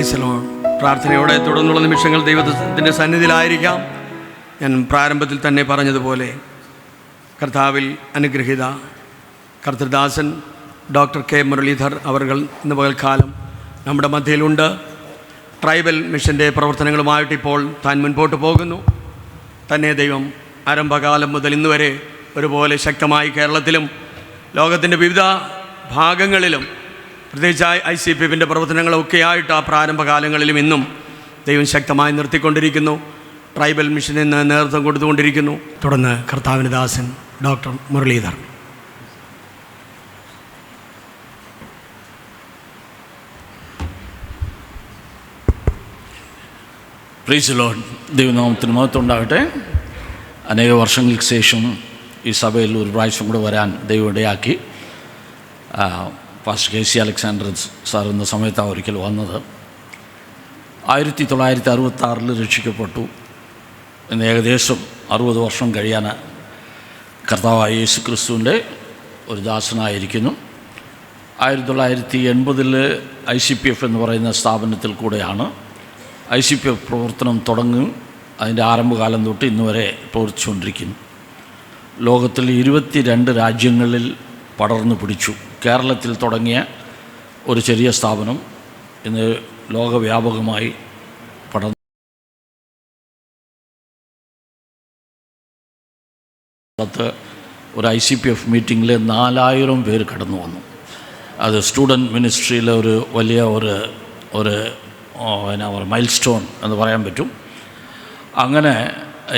Price the Lord. പ്രാർത്ഥനയോടെ തുടർന്നുള്ള നിമിഷങ്ങൾ ദൈവത്തിൻ്റെ സന്നിധിയിലായിരിക്കാം. ഞാൻ പ്രാരംഭത്തിൽ തന്നെ പറഞ്ഞതുപോലെ കർത്താവിൽ അനുഗ്രഹീത കർത്തൃദാസൻ ഡോക്ടർ കെ മുരളീധർ അവർകൾ ഇന്ന് പകൽക്കാലം നമ്മുടെ മധ്യയിലുണ്ട്. ട്രൈബൽ മിഷൻ്റെ പ്രവർത്തനങ്ങളുമായിട്ട് ഇപ്പോൾ താൻ മുൻപോട്ട് പോകുന്നു. തന്നെ ദൈവം ആരംഭകാലം മുതൽ ഇന്നുവരെ ഒരുപോലെ ശക്തമായി കേരളത്തിലും ലോകത്തിൻ്റെ വിവിധ ഭാഗങ്ങളിലും പ്രത്യേകിച്ച് ICPFൻ്റെ പ്രവർത്തനങ്ങളൊക്കെ ആയിട്ട് ആ പ്രാരംഭകാലങ്ങളിലും ഇന്നും ദൈവം ശക്തമായി നിർത്തിക്കൊണ്ടിരിക്കുന്നു. ട്രൈബൽ മിഷനിൽ നേതൃത്വം കൊടുത്തുകൊണ്ടിരിക്കുന്നു. തുടർന്ന് കർത്താവിൻ്റെ ദാസൻ doctor Muralidhar. Praise the lord. ദൈവനാമത്തിന് മഹത്വം ഉണ്ടാകട്ടെ. അനേക വർഷങ്ങൾക്ക് ശേഷം ഈ സഭയിൽ ഒരു പ്രാവശ്യം കൂടെ വരാൻ ദൈവം ഇടയാക്കി. പാസ്റ്റർ KC അലക്സാണ്ടർ സാർ എന്ന സമയത്താണ് ഒരിക്കൽ വന്നത്. 1966 രക്ഷിക്കപ്പെട്ടു. ഇന്ന് ഏകദേശം 60 വർഷം കഴിയാൻ കർത്താവായ യേശു ക്രിസ്തുവിൻ്റെ ഒരു ദാസനായിരിക്കുന്നു. 1980 ICPF എന്ന് പറയുന്ന സ്ഥാപനത്തിൽ കൂടെയാണ് ICPF പ്രവർത്തനം തുടങ്ങും. അതിൻ്റെ ആരംഭകാലം തൊട്ട് ഇന്ന് വരെ പ്രവർത്തിച്ചുകൊണ്ടിരിക്കുന്നു. ലോകത്തിൽ 22 രാജ്യങ്ങളിൽ പടർന്നു പിടിച്ചു. കേരളത്തിൽ തുടങ്ങിയ ഒരു ചെറിയ സ്ഥാപനം ഇന്ന് ലോകവ്യാപകമായി പടർന്നു. ഒരു ICPF മീറ്റിങ്ങിൽ 4000 പേര് കടന്നു വന്നു. അത് സ്റ്റുഡൻറ്റ് മിനിസ്ട്രിയിലെ ഒരു വലിയ ഒരു മൈൽ സ്റ്റോൺ എന്ന് പറയാൻ പറ്റും. അങ്ങനെ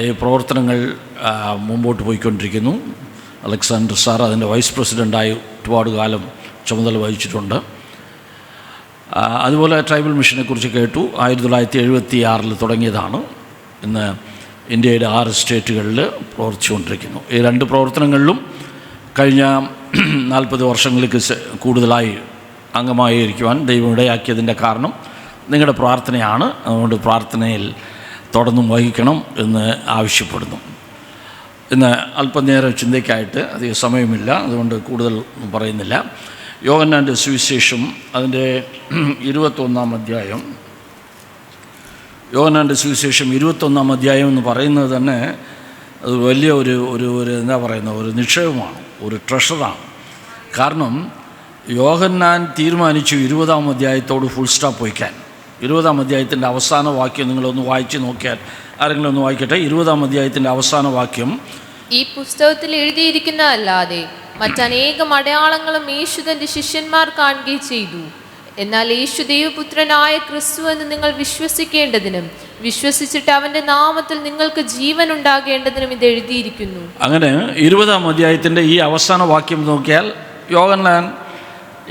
ഈ പ്രവർത്തനങ്ങൾ മുമ്പോട്ട് പോയിക്കൊണ്ടിരിക്കുന്നു. അലക്സാണ്ടർ സാർ അതിൻ്റെ വൈസ് പ്രസിഡൻ്റായി ഒരുപാട് കാലം ചുമതല വഹിച്ചിട്ടുണ്ട്. അതുപോലെ ട്രൈബൽ മിഷനെക്കുറിച്ച് കേട്ടു. 1976 തുടങ്ങിയതാണ്. ഇന്ന് ഇന്ത്യയുടെ 6 സ്റ്റേറ്റുകളിൽ പ്രവർത്തിച്ചുകൊണ്ടിരിക്കുന്നു. ഈ 2 പ്രവർത്തനങ്ങളിലും കഴിഞ്ഞ 40 വർഷങ്ങൾക്ക് കൂടുതലായി അംഗമായി ഇരിക്കുവാൻ ദൈവം ഇടയാക്കിയതിൻ്റെ കാരണം നിങ്ങളുടെ പ്രാർത്ഥനയാണ്. അതുകൊണ്ട് പ്രാർത്ഥനയിൽ തുടർന്നും വഹിക്കണം എന്ന് ആവശ്യപ്പെടുന്നു. ഇന്ന് അല്പനേരം ചിന്തയ്ക്കായിട്ട് അധികം സമയമില്ല, അതുകൊണ്ട് കൂടുതൽ പറയുന്നില്ല. യോഹന്നാൻ്റെ സുവിശേഷം അതിൻ്റെ 21-ാം അധ്യായം. യോഹന്നാൻ്റെ സുവിശേഷം 21-ാം അധ്യായം എന്ന് പറയുന്നത് തന്നെ അത് വലിയ ഒരു എന്താ പറയുന്ന ഒരു നിക്ഷേപമാണ്, ഒരു ട്രഷറാണ്. കാരണം യോഹന്നാൻ തീരുമാനിച്ചു 20-ാം അധ്യായത്തോട് ഫുൾ സ്റ്റോപ്പ് വയ്ക്കാൻ. 20-ാം അധ്യായത്തിൻ്റെ അവസാന വാക്യം നിങ്ങളൊന്ന് വായിച്ച് നോക്കിയാൽ, ആരെങ്കിലും ഒന്ന് വായിക്കട്ടെ. 20-ാം അധ്യായത്തിൻ്റെ അവസാന വാക്യം, ഈ പുസ്തകത്തിൽ എഴുതിയിരിക്കുന്ന അല്ലാതെ മറ്റനേകം അടയാളങ്ങളും യേശു തന്റെ ശിഷ്യന്മാർ കാണുകയും ചെയ്തു. എന്നാൽ യേശു ദൈവപുത്രനായ ക്രിസ്തു എന്ന് നിങ്ങൾ വിശ്വസിക്കേണ്ടതിനും വിശ്വസിച്ചിട്ട് അവന്റെ നാമത്തിൽ നിങ്ങൾക്ക് ജീവൻ ഉണ്ടാകേണ്ടതിനും ഇത് എഴുതിയിരിക്കുന്നു. അങ്ങനെ 20-ാം അധ്യായത്തിൻ്റെ ഈ അവസാന വാക്യം നോക്കിയാൽ യോഹന്നാൻ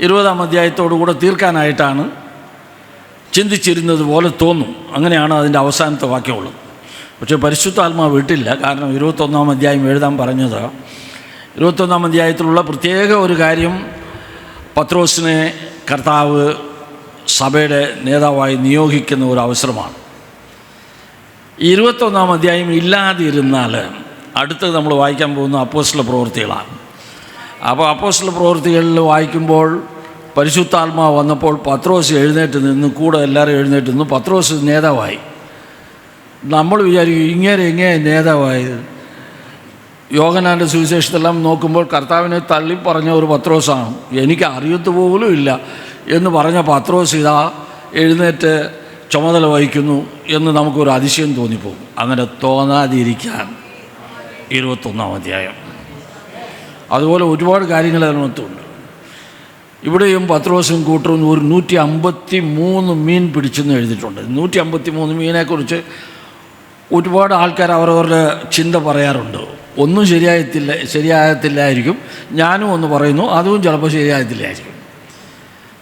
20-ാം അധ്യായത്തോടുകൂടെ തീർക്കാനായിട്ടാണ് ചിന്തിച്ചിരുന്നത് പോലെ തോന്നും. അങ്ങനെയാണ് അതിൻ്റെ അവസാനത്തെ വാക്യമുള്ളത്. പക്ഷേ പരിശുദ്ധാത്മാവ് വിട്ടില്ല. കാരണം 21-ാം അധ്യായം എഴുതാൻ പറഞ്ഞത് 21-ാം അധ്യായത്തിലുള്ള പ്രത്യേക ഒരു കാര്യം, പത്രോസിനെ കർത്താവ് സഭയുടെ നേതാവായി നിയോഗിക്കുന്ന ഒരു അവസരമാണ്. 21-ാം അധ്യായം ഇല്ലാതിരുന്നാൽ അടുത്തത് നമ്മൾ വായിക്കാൻ പോകുന്ന അപ്പോസ്തല പ്രവൃത്തികളാണ്. അപ്പോൾ അപ്പോസ്തല പ്രവൃത്തികളിൽ വായിക്കുമ്പോൾ പരിശുദ്ധാത്മാവ് വന്നപ്പോൾ പത്രോസ് എഴുന്നേറ്റ് നിന്ന്, കൂടെ എല്ലാവരും എഴുന്നേറ്റ് നിന്ന്. പത്രോസ് നേതാവായി. നമ്മൾ വിചാരിക്കും ഇങ്ങനെ നേതാവായത്. യോഹന്നാൻ്റെ സുവിശേഷത്തെല്ലാം നോക്കുമ്പോൾ കർത്താവിനെ തള്ളി പറഞ്ഞ ഒരു പത്രോസാണ്. എനിക്ക് അറിയത്ത് പോലും ഇല്ല എന്ന് പറഞ്ഞ പത്രോസ് ഇതാ എഴുന്നേറ്റ് ചുമതല വഹിക്കുന്നു എന്ന് നമുക്കൊരു അതിശയം തോന്നിപ്പോകും. അങ്ങനെ തോന്നാതിരിക്കാൻ 21-ാം അധ്യായം. അതുപോലെ ഒരുപാട് കാര്യങ്ങൾ അതിനകത്തുണ്ട്. ഇവിടെയും പത്രോസും കൂട്ടരും ഒരു 153 മീൻ പിടിച്ചെന്ന് എഴുതിയിട്ടുണ്ട്. 153 മീനെക്കുറിച്ച് ഒരുപാട് ആൾക്കാർ അവരവരുടെ ചിന്ത പറയാറുണ്ട്. ഒന്നും ശരിയാകത്തില്ലായിരിക്കും. ഞാനും ഒന്ന് പറയുന്നു, അതും ചിലപ്പോൾ ശരിയാകത്തില്ലായിരിക്കും.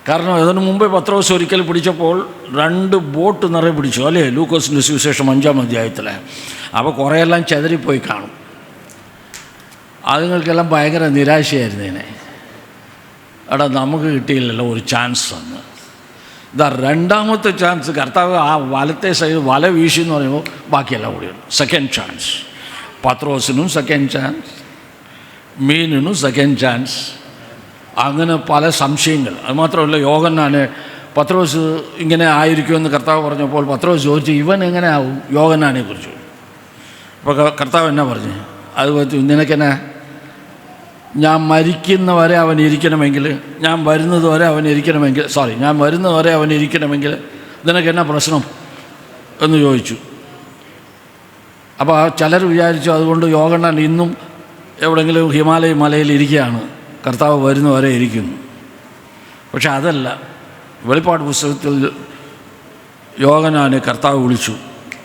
കാരണം അതിനു മുമ്പേ പത്രോസ് ഒരിക്കൽ പിടിച്ചപ്പോൾ 2 ബോട്ട് നിറയെ പിടിച്ചു, അല്ലേ? ലൂക്കോസിൻ്റെ സുവിശേഷം 5-ാം അധ്യായത്തിൽ. അപ്പോൾ കുറേയെല്ലാം ചെതറിപ്പോയി കാണും. അതുങ്ങൾക്കെല്ലാം ഭയങ്കര നിരാശയായിരുന്നേനെ. എടാ നമുക്ക് കിട്ടിയില്ലല്ലോ ഒരു ചാൻസ് എന്ന്. ഇതാ 2ാമത്തെ ചാൻസ്. കർത്താവ് ആ വലത്തെ സൈഡ് വല വീശി എന്ന് പറയുമ്പോൾ ബാക്കിയെല്ലാം കൂടിയാണ്. Second chance. പത്രോസിനും സെക്കൻഡ് ചാൻസ്, മീനിനും സെക്കൻഡ് ചാൻസ്. അങ്ങനെ പല സംശയങ്ങൾ. അതുമാത്രമല്ല, യോഹന്നാനെ പത്രോസ് ഇങ്ങനെ ആയിരിക്കുമെന്ന് കർത്താവ് പറഞ്ഞപ്പോൾ പത്രോസ് ചോദിച്ചു, ഇവൻ എങ്ങനെ ആവും യോഹന്നാനെ കുറിച്ച്. അപ്പോൾ കർത്താവ് എന്നാ പറഞ്ഞു, അത് നിനക്കെന്നെ ഞാൻ മരിക്കുന്നവരെ അവൻ ഇരിക്കണമെങ്കിൽ, ഞാൻ വരുന്നത് വരെ അവൻ ഇരിക്കണമെങ്കിൽ, ഞാൻ വരുന്നത് വരെ അവൻ ഇരിക്കണമെങ്കിൽ നിനക്കെന്നാ പ്രശ്നം എന്ന് ചോദിച്ചു. അപ്പോൾ ചിലർ വിചാരിച്ചു അതുകൊണ്ട് യോഹന്നാൻ ഇന്നും എവിടെയെങ്കിലും ഹിമാലയ മലയിൽ ഇരിക്കുകയാണ്, കർത്താവ് വരുന്നവരെ ഇരിക്കുന്നു. പക്ഷെ അതല്ല. വെളിപ്പാട് പുസ്തകത്തിൽ യോഹന്നാനെ കർത്താവ് വിളിച്ചു,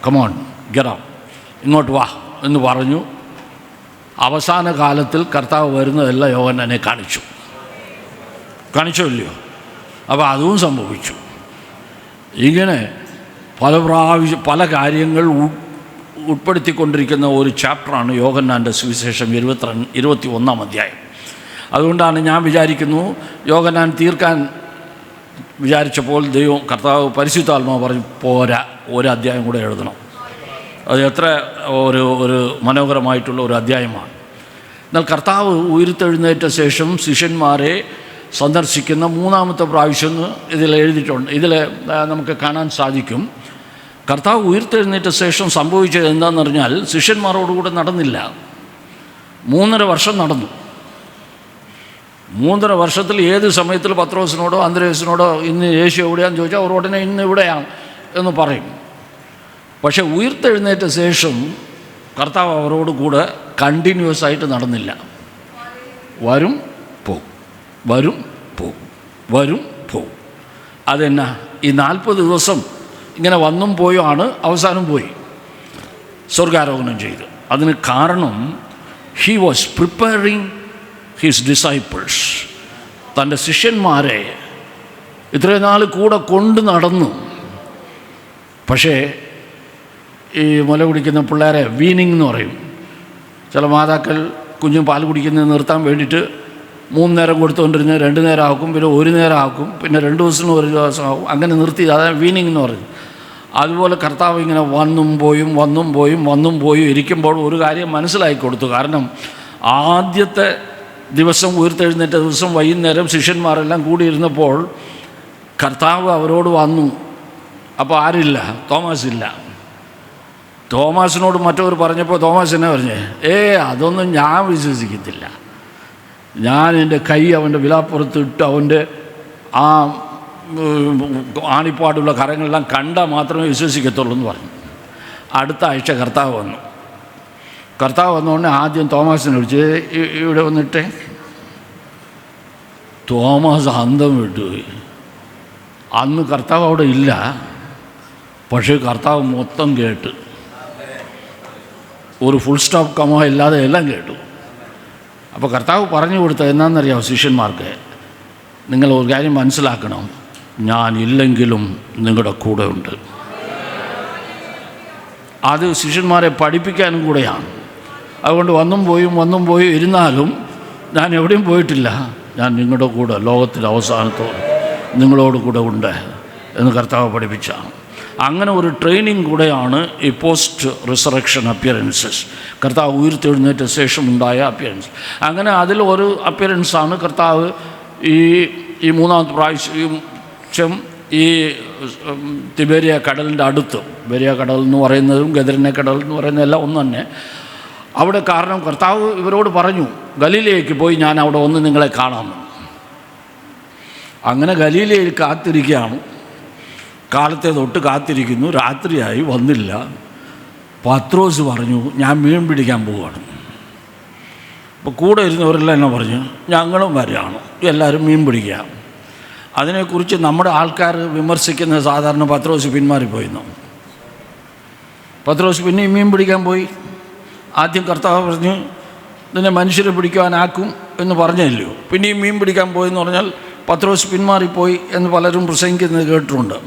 കമോൺ ഗെറ്റ് അപ്പ്, ഇങ്ങോട്ട് വാ എന്ന് പറഞ്ഞു. അവസാന കാലത്തിൽ കർത്താവ് വരുന്നതെല്ലാം യോഹന്നാനെ കാണിച്ചോ ഇല്ലയോ? അപ്പോൾ അതും സംഭവിച്ചു. ഇങ്ങനെ പല കാര്യങ്ങൾ ഉൾപ്പെടുത്തിക്കൊണ്ടിരിക്കുന്ന ഒരു ചാപ്റ്ററാണ് യോഹന്നാൻ്റെ സുവിശേഷം 21 അധ്യായം. അതുകൊണ്ടാണ് ഞാൻ വിചാരിക്കുന്നു, യോഹന്നാൻ തീർക്കാൻ വിചാരിച്ചപ്പോൾ ദൈവം കർത്താവ് പരിശുദ്ധാത്മാവ് പറഞ്ഞു, പോരാ, ഒരു അധ്യായം കൂടെ എഴുതണം. അത് എത്ര ഒരു മനോഹരമായിട്ടുള്ള ഒരു അധ്യായമാണ്. എന്നാൽ കർത്താവ് ഉയർത്തെഴുന്നേറ്റ ശേഷം ശിഷ്യന്മാരെ സന്ദർശിക്കുന്ന 3-ാമത്തെ പ്രാവശ്യം ഇതിൽ എഴുതിയിട്ടുണ്ട്. ഇതിൽ നമുക്ക് കാണാൻ സാധിക്കും, കർത്താവ് ഉയർത്തെഴുന്നേറ്റ ശേഷം സംഭവിച്ചത് എന്താണെന്ന് പറഞ്ഞാൽ ശിഷ്യന്മാരോടുകൂടെ നടന്നില്ല. 3.5 വർഷം നടന്നു. 3.5 വർഷത്തിൽ ഏത് സമയത്തിൽ പത്രോസിനോടോ അന്ത്രയോസിനോടോ ഇന്ന് യേശു എവിടെയാണെന്ന് ചോദിച്ചാൽ അവർ ഉടനെ ഇന്ന് ഇവിടെയാണ് എന്ന് പറയും. പക്ഷേ ഉയർത്തെഴുന്നേറ്റ ശേഷം കർത്താവ് അവരോട് കൂടെ കണ്ടിന്യൂസ് ആയിട്ട് നടന്നില്ല. വരും പോകും, വരും പോകും, വരും പോകും. അതെന്നാ, ഈ 40 ദിവസം ഇങ്ങനെ വന്നും പോയാണ് അവസാനം പോയി സ്വർഗാരോഹണം ചെയ്ത്. അതിന് കാരണം he was preparing his disciples. തൻ്റെ ശിഷ്യന്മാരെ ഇത്രയും നാൾ കൂടെ കൊണ്ട് നടന്നു. പക്ഷേ ഈ മുല കുടിക്കുന്ന പിള്ളേരെ വീനിങ് എന്ന് പറയും. ചില മാതാക്കൾ കുഞ്ഞും പാൽ കുടിക്കുന്നത് നിർത്താൻ വേണ്ടിയിട്ട് 3 നേരം കൊടുത്തുകൊണ്ടിരുന്ന് 2 നേരം ആക്കും, പിന്നെ 1 നേരം ആക്കും, പിന്നെ 2 ദിവസത്തിന് 1 ദിവസം ആക്കും, അങ്ങനെ നിർത്തി. അതാണ് വീനിങ് എന്ന് പറയും. അതുപോലെ കർത്താവ് ഇങ്ങനെ വന്നും പോയും ഇരിക്കുമ്പോൾ ഒരു കാര്യം മനസ്സിലാക്കി കൊടുത്തു. കാരണം ആദ്യത്തെ ദിവസം, ഉയർത്തെഴുന്നേറ്റ ദിവസം വൈകുന്നേരം ശിഷ്യന്മാരെല്ലാം കൂടിയിരുന്നപ്പോൾ കർത്താവ് അവരോട് വന്നു. അപ്പോൾ ആരില്ല? തോമാസ് ഇല്ല. തോമാസിനോട് മറ്റവർ പറഞ്ഞപ്പോൾ തോമാസ് എന്നെ പറഞ്ഞേ, അതൊന്നും ഞാൻ വിശ്വസിക്കത്തില്ല. ഞാൻ എൻ്റെ കൈ അവൻ്റെ വിലാപ്പുറത്ത് ഇട്ട് അവൻ്റെ ആ ആണിപ്പാടുള്ള കരങ്ങളെല്ലാം കണ്ടാൽ മാത്രമേ വിശ്വസിക്കത്തുള്ളൂ എന്ന് പറഞ്ഞു. അടുത്ത ആഴ്ച കർത്താവ് വന്നുകൊണ്ട് ആദ്യം തോമാസിനെ വിളിച്ച്, ഇവിടെ വന്നിട്ടേ. തോമാസ് അന്തം വിട്ടുപോയി. അന്ന് കർത്താവ് അവിടെ ഇല്ല, പക്ഷേ കർത്താവ് മൊത്തം കേട്ട്. ഒരു ഫുൾ സ്റ്റോപ്പ് കമോ ഇല്ലാതെ എല്ലാം കേട്ടു. അപ്പോൾ കർത്താവ് പറഞ്ഞു കൊടുത്തത് എന്നാണെന്നറിയാമോ ശിഷ്യന്മാർക്ക്? നിങ്ങൾ ഒരു കാര്യം മനസ്സിലാക്കണം, ഞാൻ ഇല്ലെങ്കിലും നിങ്ങളുടെ കൂടെ ഉണ്ട്. അത് ശിഷ്യന്മാരെ പഠിപ്പിക്കാനും കൂടെയാണ്. അതുകൊണ്ട് വന്നും പോയും ഇരുന്നാലും ഞാൻ എവിടെയും പോയിട്ടില്ല, ഞാൻ നിങ്ങളുടെ കൂടെ ലോകത്തിൻ്റെ അവസാനത്തോളം നിങ്ങളോട് കൂടെ ഉണ്ട് എന്ന് കർത്താവ് പഠിപ്പിച്ചാണ്. അങ്ങനെ ഒരു ട്രെയിനിങ് കൂടെയാണ് ഈ പോസ്റ്റ് റിസറക്ഷൻ അപ്പിയറൻസസ്, കർത്താവ് ഉയർത്തെഴുന്നേറ്റ ശേഷം ഉണ്ടായ അപ്പിയറൻസ്. അങ്ങനെ അതിൽ ഒരു അപ്പിയറൻസാണ് കർത്താവ് ഈ 3-ാമത്തെ പ്രാവശ്യം ഈ തിബേരിയ കടലിൻ്റെ അടുത്ത്, ബെരിയ കടൽ എന്ന് പറയുന്നതും ഗദരനെ കടൽ എന്ന് പറയുന്നതെല്ലാം ഒന്ന് തന്നെ. അവിടെ കാരണം കർത്താവ് ഇവരോട് പറഞ്ഞു, ഗലീലയ്ക്ക് പോയി ഞാൻ അവിടെ വന്ന് നിങ്ങളെ കാണാമെന്ന്. അങ്ങനെ ഗലീലയിൽ കാത്തിരിക്കുകയാണ്. കാലത്തെ തൊട്ട് കാത്തിരിക്കുന്നു. രാത്രിയായി, വന്നില്ല. പത്രോസ് പറഞ്ഞു, ഞാൻ മീൻ പിടിക്കാൻ പോവുകയാണ്. അപ്പോൾ കൂടെ ഇരുന്നവരെല്ലാം എന്നെ പറഞ്ഞു, ഞങ്ങളും വരികയാണ്, എല്ലാവരും മീൻ പിടിക്കുക. അതിനെക്കുറിച്ച് നമ്മുടെ ആൾക്കാർ വിമർശിക്കുന്ന സാധാരണ പത്രോസ് പിന്മാറിപ്പോയിരുന്നു. പത്രോസ് പിന്നെയും മീൻ പിടിക്കാൻ പോയി. ആദ്യം കർത്താവ് പറഞ്ഞു, ഇതിനെ മനുഷ്യരെ പിടിക്കാനാക്കും എന്ന് പറഞ്ഞല്ലോ. പിന്നെയും മീൻ പിടിക്കാൻ പോയെന്ന് പറഞ്ഞാൽ പത്രോസ് പിന്മാറിപ്പോയി എന്ന് പലരും പ്രസംഗിക്കുന്നത് കേട്ടിട്ടുണ്ട്.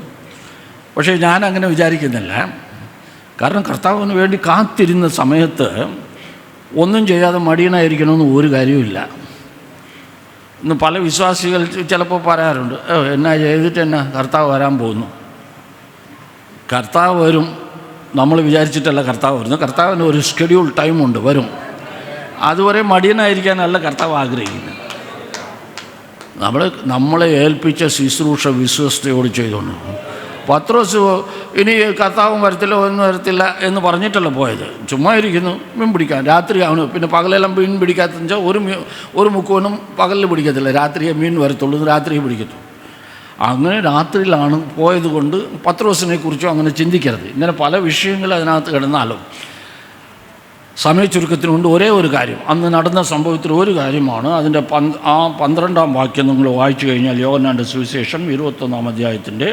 പക്ഷേ ഞാൻ അങ്ങനെ വിചാരിക്കുന്നില്ല. കാരണം കർത്താവിന് വേണ്ടി കാത്തിരുന്ന സമയത്ത് ഒന്നും ചെയ്യാതെ മടിയനായിരിക്കണമെന്ന് ഒരു കാര്യവുമില്ല. ഇന്ന് പല വിശ്വാസികൾ ചിലപ്പോൾ പറയാറുണ്ട്, എന്നാ ചെയ്തിട്ട് എന്നാ, കർത്താവ് വരാൻ പോകുന്നു. കർത്താവ് വരും, നമ്മൾ വിചാരിച്ചിട്ടല്ല കർത്താവ് വരുന്നു. കർത്താവിന് ഒരു ഷെഡ്യൂൾ ടൈമുണ്ട്, വരും. അതുവരെ മടിയനായിരിക്കാനല്ല കർത്താവ് ആഗ്രഹിക്കുന്നത്. നമ്മളെ ഏൽപ്പിച്ച ശുശ്രൂഷ വിശ്വസ്തയോട് ചെയ്തുകൊണ്ട് പത്രോസ് ഇനി കർത്താവും വരത്തില്ല ഒന്നും വരത്തില്ല എന്ന് പറഞ്ഞിട്ടല്ല പോയത്. ചുമ്മാ ഇരിക്കുന്നു, മീൻ പിടിക്കാൻ രാത്രിയാണ്. പിന്നെ പകലെല്ലാം മീൻ പിടിക്കാത്തെന്ന് വെച്ചാൽ ഒരു മുക്കുവനും പകലിൽ പിടിക്കത്തില്ല, രാത്രിയെ മീൻ വരത്തുള്ളൂ, രാത്രിയെ പിടിക്കത്തുള്ളൂ. അങ്ങനെ രാത്രിയിലാണ് പോയത് കൊണ്ട് പത്രോസിനെ കുറിച്ചും അങ്ങനെ ചിന്തിക്കരുത്. ഇങ്ങനെ പല വിഷയങ്ങൾ അതിനകത്ത് കിടന്നാലും സമയ ചുരുക്കത്തിനുണ്ട് ഒരേ ഒരു കാര്യം, അന്ന് നടന്ന സംഭവത്തിൽ ഒരു കാര്യമാണ്. അതിൻ്റെ 12-ാം വാക്യം നിങ്ങൾ വായിച്ചു കഴിഞ്ഞാൽ, യോഹന്നാന്റെ സുവിശേഷം 21-ാം അധ്യായത്തിൻ്റെ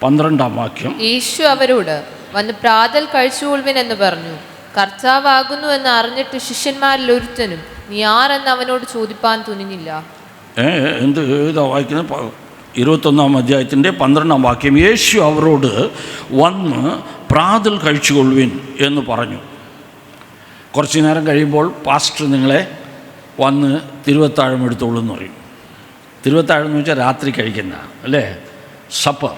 12-ാം വാക്യം. യേശു അവരോട്, വന്ന് പ്രാതൽ കഴിച്ചുകൊള്ളുവിൻ എന്ന് പറഞ്ഞു. കർത്താവാകുന്നു എന്ന് അറിഞ്ഞിട്ട് ശിഷ്യന്മാരിൽ ഒരുത്തനും നീ ആരെന്ന് അവനോട് ചോദിപ്പാൻ തുനിഞ്ഞില്ല. ഏതാ വായിക്കുന്നത്? 21-ാം അധ്യായത്തിൻ്റെ 12-ാം വാക്യം. യേശു അവരോട് വന്ന് പ്രാതൽ കഴിച്ചുകൊള്ളുവിൻ എന്ന് പറഞ്ഞു. കുറച്ച് നേരം കഴിയുമ്പോൾ പാസ്റ്റർ നിങ്ങളെ വന്ന് തിരുവത്താഴം എടുത്തോളൂ എന്ന് പറയും. തിരുവത്താഴം എന്ന് വെച്ചാൽ രാത്രി കഴിക്കുന്ന അല്ലേ, സപ്പർ,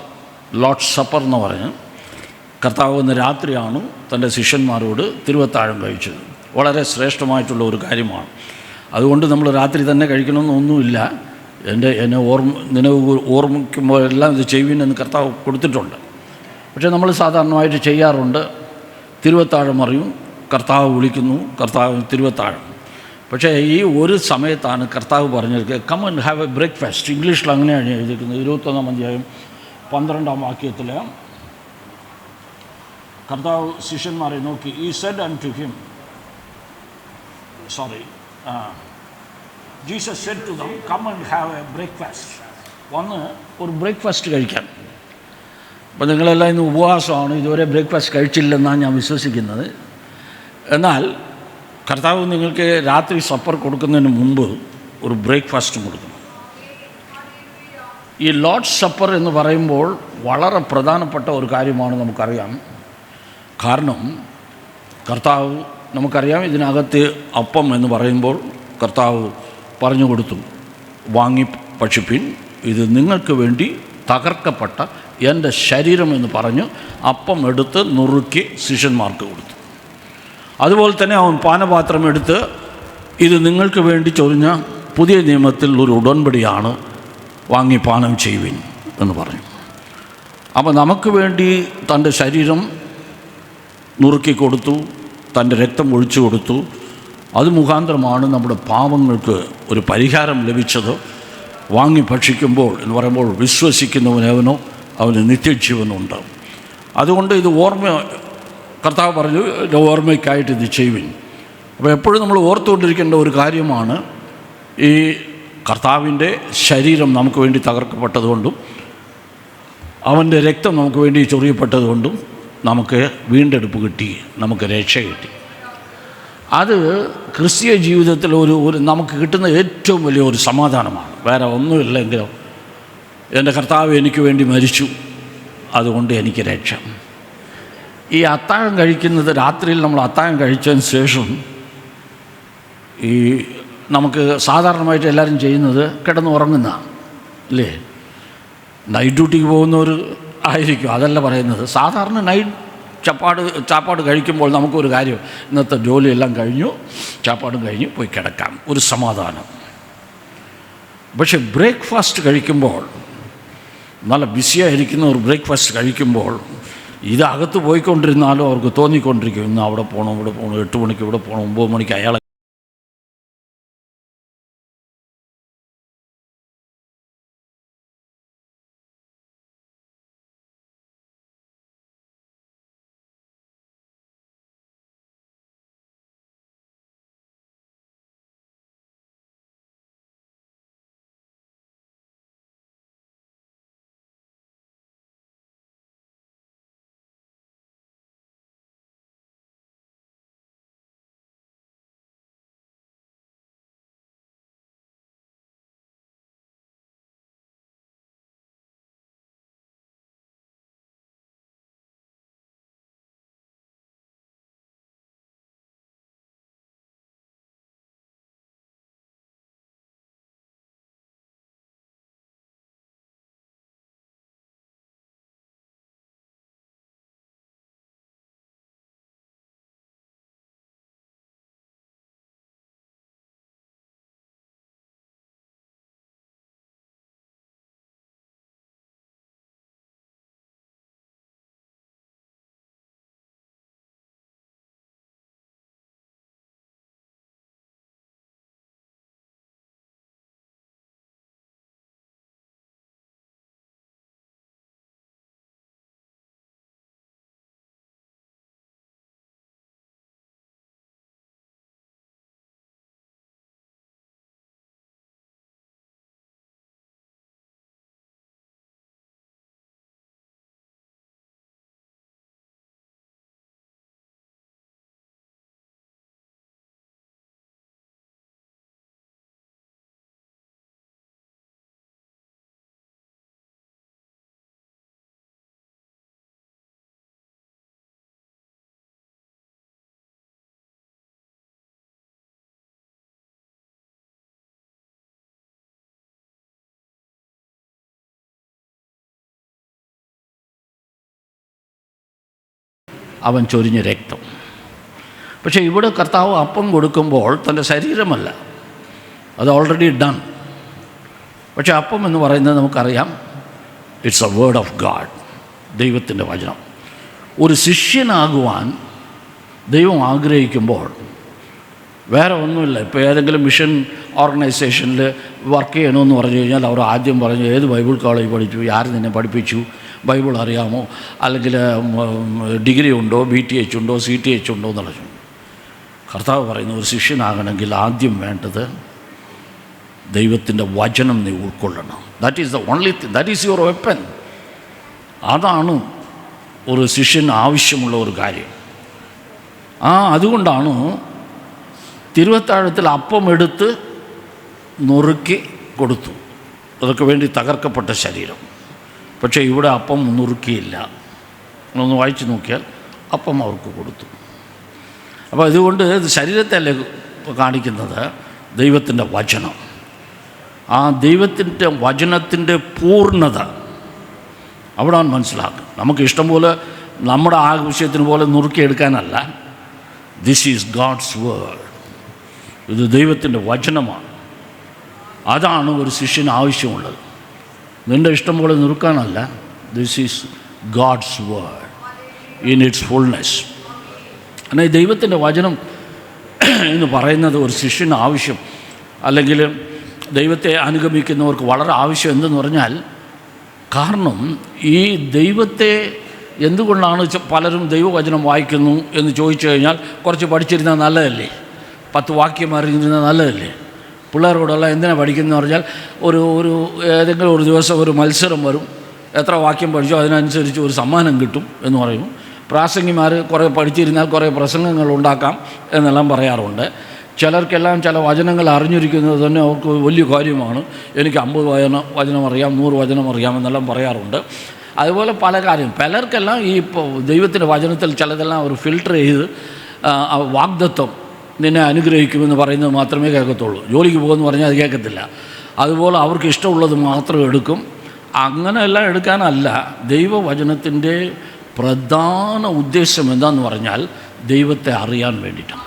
ലോർഡ്സ് സപ്പർ എന്ന് പറഞ്ഞ് കർത്താവ് വന്ന് രാത്രിയാണ് തൻ്റെ ശിഷ്യന്മാരോട് തിരുവത്താഴം കഴിച്ചത്. വളരെ ശ്രേഷ്ഠമായിട്ടുള്ള ഒരു കാര്യമാണ്. അതുകൊണ്ട് നമ്മൾ രാത്രി തന്നെ കഴിക്കണമെന്നൊന്നുമില്ല. എന്നെ ഓർമ്മിക്കുമ്പോഴെല്ലാം ഇത് ചെയ്യുവിനെന്ന് കർത്താവ് കൊടുത്തിട്ടുണ്ട്. പക്ഷേ നമ്മൾ സാധാരണമായിട്ട് ചെയ്യാറുണ്ട്. തിരുവത്താഴം അറിയും, കർത്താവ് വിളിക്കുന്നു, കർത്താവ് തിരുവത്താഴം. പക്ഷേ ഈ ഒരു സമയത്താണ് കർത്താവ് പറഞ്ഞിരിക്കുന്നത്, come and have a breakfast. ഇംഗ്ലീഷിൽ അങ്ങനെയാണ് എഴുതിയിരിക്കുന്നത്. 21-ാം അധ്യായം 12-ാം വാക്യത്തിൽ കർത്താവ് ശിഷ്യന്മാരെ നോക്കി, he said unto him, Jesus said to them, come and have a breakfast. വന്ന് ഒരു ബ്രേക്ക്ഫാസ്റ്റ് കഴിക്കാൻ. അപ്പോൾ നിങ്ങളെല്ലാം ഇന്ന് ഉപവാസമാണ്, ഇതുവരെ ബ്രേക്ക്ഫാസ്റ്റ് കഴിച്ചില്ലെന്നാണ് ഞാൻ വിശ്വസിക്കുന്നത്. എന്നാൽ കർത്താവ് നിങ്ങൾക്ക് രാത്രി സപ്പർ കൊടുക്കുന്നതിന് മുമ്പ് ഒരു ബ്രേക്ക്ഫാസ്റ്റും കൊടുക്കണം. ഈ ലോർഡ്സ് സപ്പർ എന്ന് പറയുമ്പോൾ വളരെ പ്രധാനപ്പെട്ട ഒരു കാര്യമാണ്, നമുക്കറിയാം. കാരണം കർത്താവ് നമുക്കറിയാം, ഇതിനകത്ത് അപ്പം എന്ന് പറയുമ്പോൾ കർത്താവ് പറഞ്ഞു കൊടുത്തു, വാങ്ങി ഭക്ഷിപ്പിൻ, ഇത് നിങ്ങൾക്ക് വേണ്ടി തകർക്കപ്പെട്ട എൻ്റെ ശരീരം എന്ന് പറഞ്ഞ് അപ്പം എടുത്ത് നുറുക്കി ശിഷ്യന്മാർക്ക് കൊടുത്തു. അതുപോലെ തന്നെ അവൻ പാനപാത്രം എടുത്ത്, ഇത് നിങ്ങൾക്ക് വേണ്ടി ചൊരിഞ്ഞ പുതിയ നിയമത്തിൽ ഒരു ഉടമ്പടിയാണ്, വാങ്ങി പാനം ചെയ്യുവിൻ എന്ന് പറഞ്ഞു. അപ്പോൾ നമുക്ക് വേണ്ടി തൻ്റെ ശരീരം നുറുക്കി കൊടുത്തു, തൻ്റെ രക്തം ഒഴിച്ചു കൊടുത്തു. അത് മുഖാന്തരമാണ് നമ്മുടെ പാപങ്ങൾക്ക് ഒരു പരിഹാരം ലഭിച്ചത്. വാങ്ങി ഭക്ഷിക്കുമ്പോൾ എന്ന് പറയുമ്പോൾ വിശ്വസിക്കുന്നവനവനോ അവന് നിത്യജീവനുണ്ട്. അതുകൊണ്ട് ഇത് കർത്താവ് പറഞ്ഞു, ഓർമ്മയ്ക്കായിട്ട് ഇത് ചെയ്യുവിൻ. അപ്പോൾ എപ്പോഴും നമ്മൾ ഓർത്തുകൊണ്ടിരിക്കേണ്ട ഒരു കാര്യമാണ്, ഈ കർത്താവിൻ്റെ ശരീരം നമുക്ക് വേണ്ടി തകർക്കപ്പെട്ടതുകൊണ്ടും അവൻ്റെ രക്തം നമുക്ക് വേണ്ടി ചൊറിയപ്പെട്ടതുകൊണ്ടും നമുക്ക് വീണ്ടെടുപ്പ് കിട്ടി, നമുക്ക് രക്ഷ കിട്ടി. അത് ക്രിസ്തീയ ജീവിതത്തിൽ ഒരു നമുക്ക് കിട്ടുന്ന ഏറ്റവും വലിയ ഒരു സമാധാനമാണ്. വേറെ ഒന്നുമില്ലെങ്കിലും എൻ്റെ കർത്താവ് എനിക്ക് വേണ്ടി മരിച്ചു, അതുകൊണ്ട് എനിക്ക് രക്ഷ. ഈ അത്താഴം കഴിക്കുന്നത്, രാത്രിയിൽ നമ്മൾ അത്താഴം കഴിച്ചതിന് ശേഷം ഈ നമുക്ക് സാധാരണമായിട്ട് എല്ലാവരും ചെയ്യുന്നത് കിടന്ന് ഉറങ്ങുന്ന അല്ലേ, നൈറ്റ് ഡ്യൂട്ടിക്ക് പോകുന്നവർ ആയിരിക്കും, അതല്ല പറയുന്നത്. സാധാരണ നൈറ്റ് ചാപ്പാട് കഴിക്കുമ്പോൾ നമുക്കൊരു കാര്യം, ഇന്നത്തെ ജോലിയെല്ലാം കഴിഞ്ഞു, ചാപ്പാടും കഴിഞ്ഞ് പോയി കിടക്കാം, ഒരു സമാധാനം. പക്ഷെ ബ്രേക്ക്ഫാസ്റ്റ് കഴിക്കുമ്പോൾ, നല്ല ബിസിയായിരിക്കുന്ന ഒരു ബ്രേക്ക്ഫാസ്റ്റ് കഴിക്കുമ്പോൾ, ഇതകത്ത് പോയിക്കൊണ്ടിരുന്നാലും അവർക്ക് തോന്നിക്കൊണ്ടിരിക്കും, ഇന്ന് അവിടെ പോകണം, ഇവിടെ പോകണം, 8 മണിക്ക് ഇവിടെ പോകണം, 9 മണിക്ക് അയാളെ അവൻ ചൊരിഞ്ഞ രക്തം. പക്ഷേ ഇവിടെ കർത്താവ് അപ്പം കൊടുക്കുമ്പോൾ തൻ്റെ ശരീരമല്ല, അത് ഓൾറെഡി ഡൺ. പക്ഷേ അപ്പം എന്ന് പറയുന്നത് നമുക്കറിയാം, it's A word of God, ദൈവത്തിൻ്റെ വചനം. ഒരു ശിഷ്യനാകുവാൻ ദൈവം ആഗ്രഹിക്കുമ്പോൾ വേറെ ഒന്നുമില്ല. ഇപ്പോൾ ഏതെങ്കിലും മിഷൻ ഓർഗനൈസേഷനിൽ വർക്ക് ചെയ്യണമെന്ന് പറഞ്ഞു കഴിഞ്ഞാൽ അവർ ആദ്യം പറഞ്ഞു ഏത് ബൈബിൾ കോളേജ് പഠിച്ചു, ആര് നിന്നെ പഠിപ്പിച്ചു, ബൈബിൾ അറിയാമോ, അല്ലെങ്കിൽ ഡിഗ്രി ഉണ്ടോ, BTH ഉണ്ടോ, CTH ഉണ്ടോ എന്നുള്ളത്. കർത്താവ് പറയുന്നു ഒരു ശിഷ്യനാകണമെങ്കിൽ ആദ്യം വേണ്ടത് ദൈവത്തിൻ്റെ വചനം നീ ഉൾക്കൊള്ളണം. That is the only thing, that is your weapon. അതാണ് ഒരു ശിഷ്യന് ആവശ്യമുള്ള ഒരു കാര്യം. അതുകൊണ്ടാണ് തിരുവത്താഴത്തിൽ അപ്പം എടുത്ത് നുറുക്കി കൊടുത്തു, അതൊക്കെ വേണ്ടി തകർക്കപ്പെട്ട ശരീരം. പക്ഷേ ഇവിടെ അപ്പം നുറുക്കിയില്ല. ഒന്ന് വായിച്ചു നോക്കിയാൽ അപ്പം അവർക്ക് കൊടുത്തു. അപ്പോൾ അതുകൊണ്ട് ഇത് ശരീരത്തല്ലേ കാണിക്കുന്നത്, ദൈവത്തിൻ്റെ വചനം. ആ ദൈവത്തിൻ്റെ വചനത്തിൻ്റെ പൂർണ്ണത അവിടാണ് മനസ്സിലാക്കുക. നമുക്ക് ഇഷ്ടം പോലെ നമ്മുടെ ആവശ്യത്തിന് പോലെ നുറുക്കിയെടുക്കാനല്ല. This is God's word. ഇത് ദൈവത്തിൻ്റെ വചനമാണ്. അതാണ് ഒരു ശിഷ്യന് ആവശ്യമുള്ളത്. നിൻ്റെ ഇഷ്ടം പോലെ നുറുക്കാനല്ല. This is God's word in its fullness. എന്നാൽ ദൈവത്തിൻ്റെ വചനം എന്ന് പറയുന്നത് ഒരു ശിഷ്യന് ആവശ്യം, അല്ലെങ്കിൽ ദൈവത്തെ അനുഗമിക്കുന്നവർക്ക് വളരെ ആവശ്യം എന്തെന്ന് പറഞ്ഞാൽ, കാരണം ഈ ദൈവത്തെ എന്തുകൊണ്ടാണ് പലരും ദൈവവചനം വായിക്കുന്നു എന്ന് ചോദിച്ചു കഴിഞ്ഞാൽ, കുറച്ച് പഠിച്ചിരുന്നാൽ നല്ലതല്ലേ, 10 വാക്യം അറിഞ്ഞിരുന്നാൽ നല്ലതല്ലേ. പിള്ളേരോടെല്ലാം എന്തിനാണ് പഠിക്കുന്നതെന്ന് പറഞ്ഞാൽ, ഒരു ഏതെങ്കിലും ഒരു ദിവസം ഒരു മത്സരം വരും, എത്ര വാക്യം പഠിച്ചോ അതിനനുസരിച്ച് ഒരു സമ്മാനം കിട്ടും എന്ന് പറയുന്നു. പ്രാസംഗിമാർ കുറേ പഠിച്ചിരുന്നാൽ കുറേ പ്രസംഗങ്ങൾ ഉണ്ടാക്കാം എന്നെല്ലാം പറയാറുണ്ട്. ചിലർക്കെല്ലാം ചില വചനങ്ങൾ അറിഞ്ഞിരിക്കുന്നത് തന്നെ അവർക്ക് വലിയ കാര്യമാണ്. എനിക്ക് 50 വചനം അറിയാം, 100 വചനം അറിയാമെന്നെല്ലാം പറയാറുണ്ട്. അതുപോലെ പല കാര്യം പലർക്കെല്ലാം ഈ ദൈവത്തിൻ്റെ വചനത്തിൽ ചിലതെല്ലാം അവർ ഫിൽട്ടർ ചെയ്ത് വാഗ്ദത്വം നിന്നെ അനുഗ്രഹിക്കുമെന്ന് പറയുന്നത് മാത്രമേ കേൾക്കത്തുള്ളൂ. ജോലിക്ക് പോകുമെന്ന് പറഞ്ഞാൽ അത് കേൾക്കത്തില്ല. അതുപോലെ അവർക്ക് ഇഷ്ടമുള്ളത് മാത്രം എടുക്കും. അങ്ങനെയെല്ലാം എടുക്കാനല്ല. ദൈവവചനത്തിൻ്റെ പ്രധാന ഉദ്ദേശം എന്താണെന്ന് പറഞ്ഞാൽ ദൈവത്തെ അറിയാൻ വേണ്ടിയിട്ടാണ്.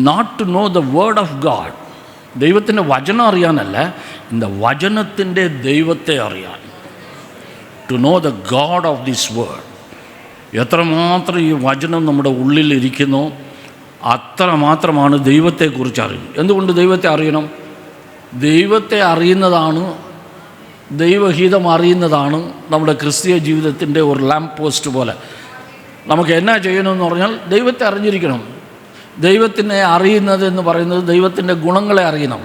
Not to know the word of God. ദൈവത്തിൻ്റെ വചനം അറിയാനല്ല, இந்த വചനത്തിൻ്റെ ദൈവത്തെ അറിയാൻ. To know the God of this word. എത്രമാത്രം ഈ വചനം നമ്മുടെ ഉള്ളിലിരിക്കുന്നോ അത്രമാത്രമാണ് ദൈവത്തെക്കുറിച്ച് അറിയുന്നത്. എന്തുകൊണ്ട് ദൈവത്തെ അറിയണം? ദൈവത്തെ അറിയുന്നതാണ്, ദൈവഹിതം അറിയുന്നതാണ് നമ്മുടെ ക്രിസ്തീയ ജീവിതത്തിൻ്റെ ഒരു ലാമ്പ് പോസ്റ്റ് പോലെ. നമുക്ക് എന്നാ ചെയ്യണമെന്ന് പറഞ്ഞാൽ ദൈവത്തെ അറിഞ്ഞിരിക്കണം. ദൈവത്തിനെ അറിയുന്നതെന്ന് പറയുന്നത് ദൈവത്തിൻ്റെ ഗുണങ്ങളെ അറിയണം.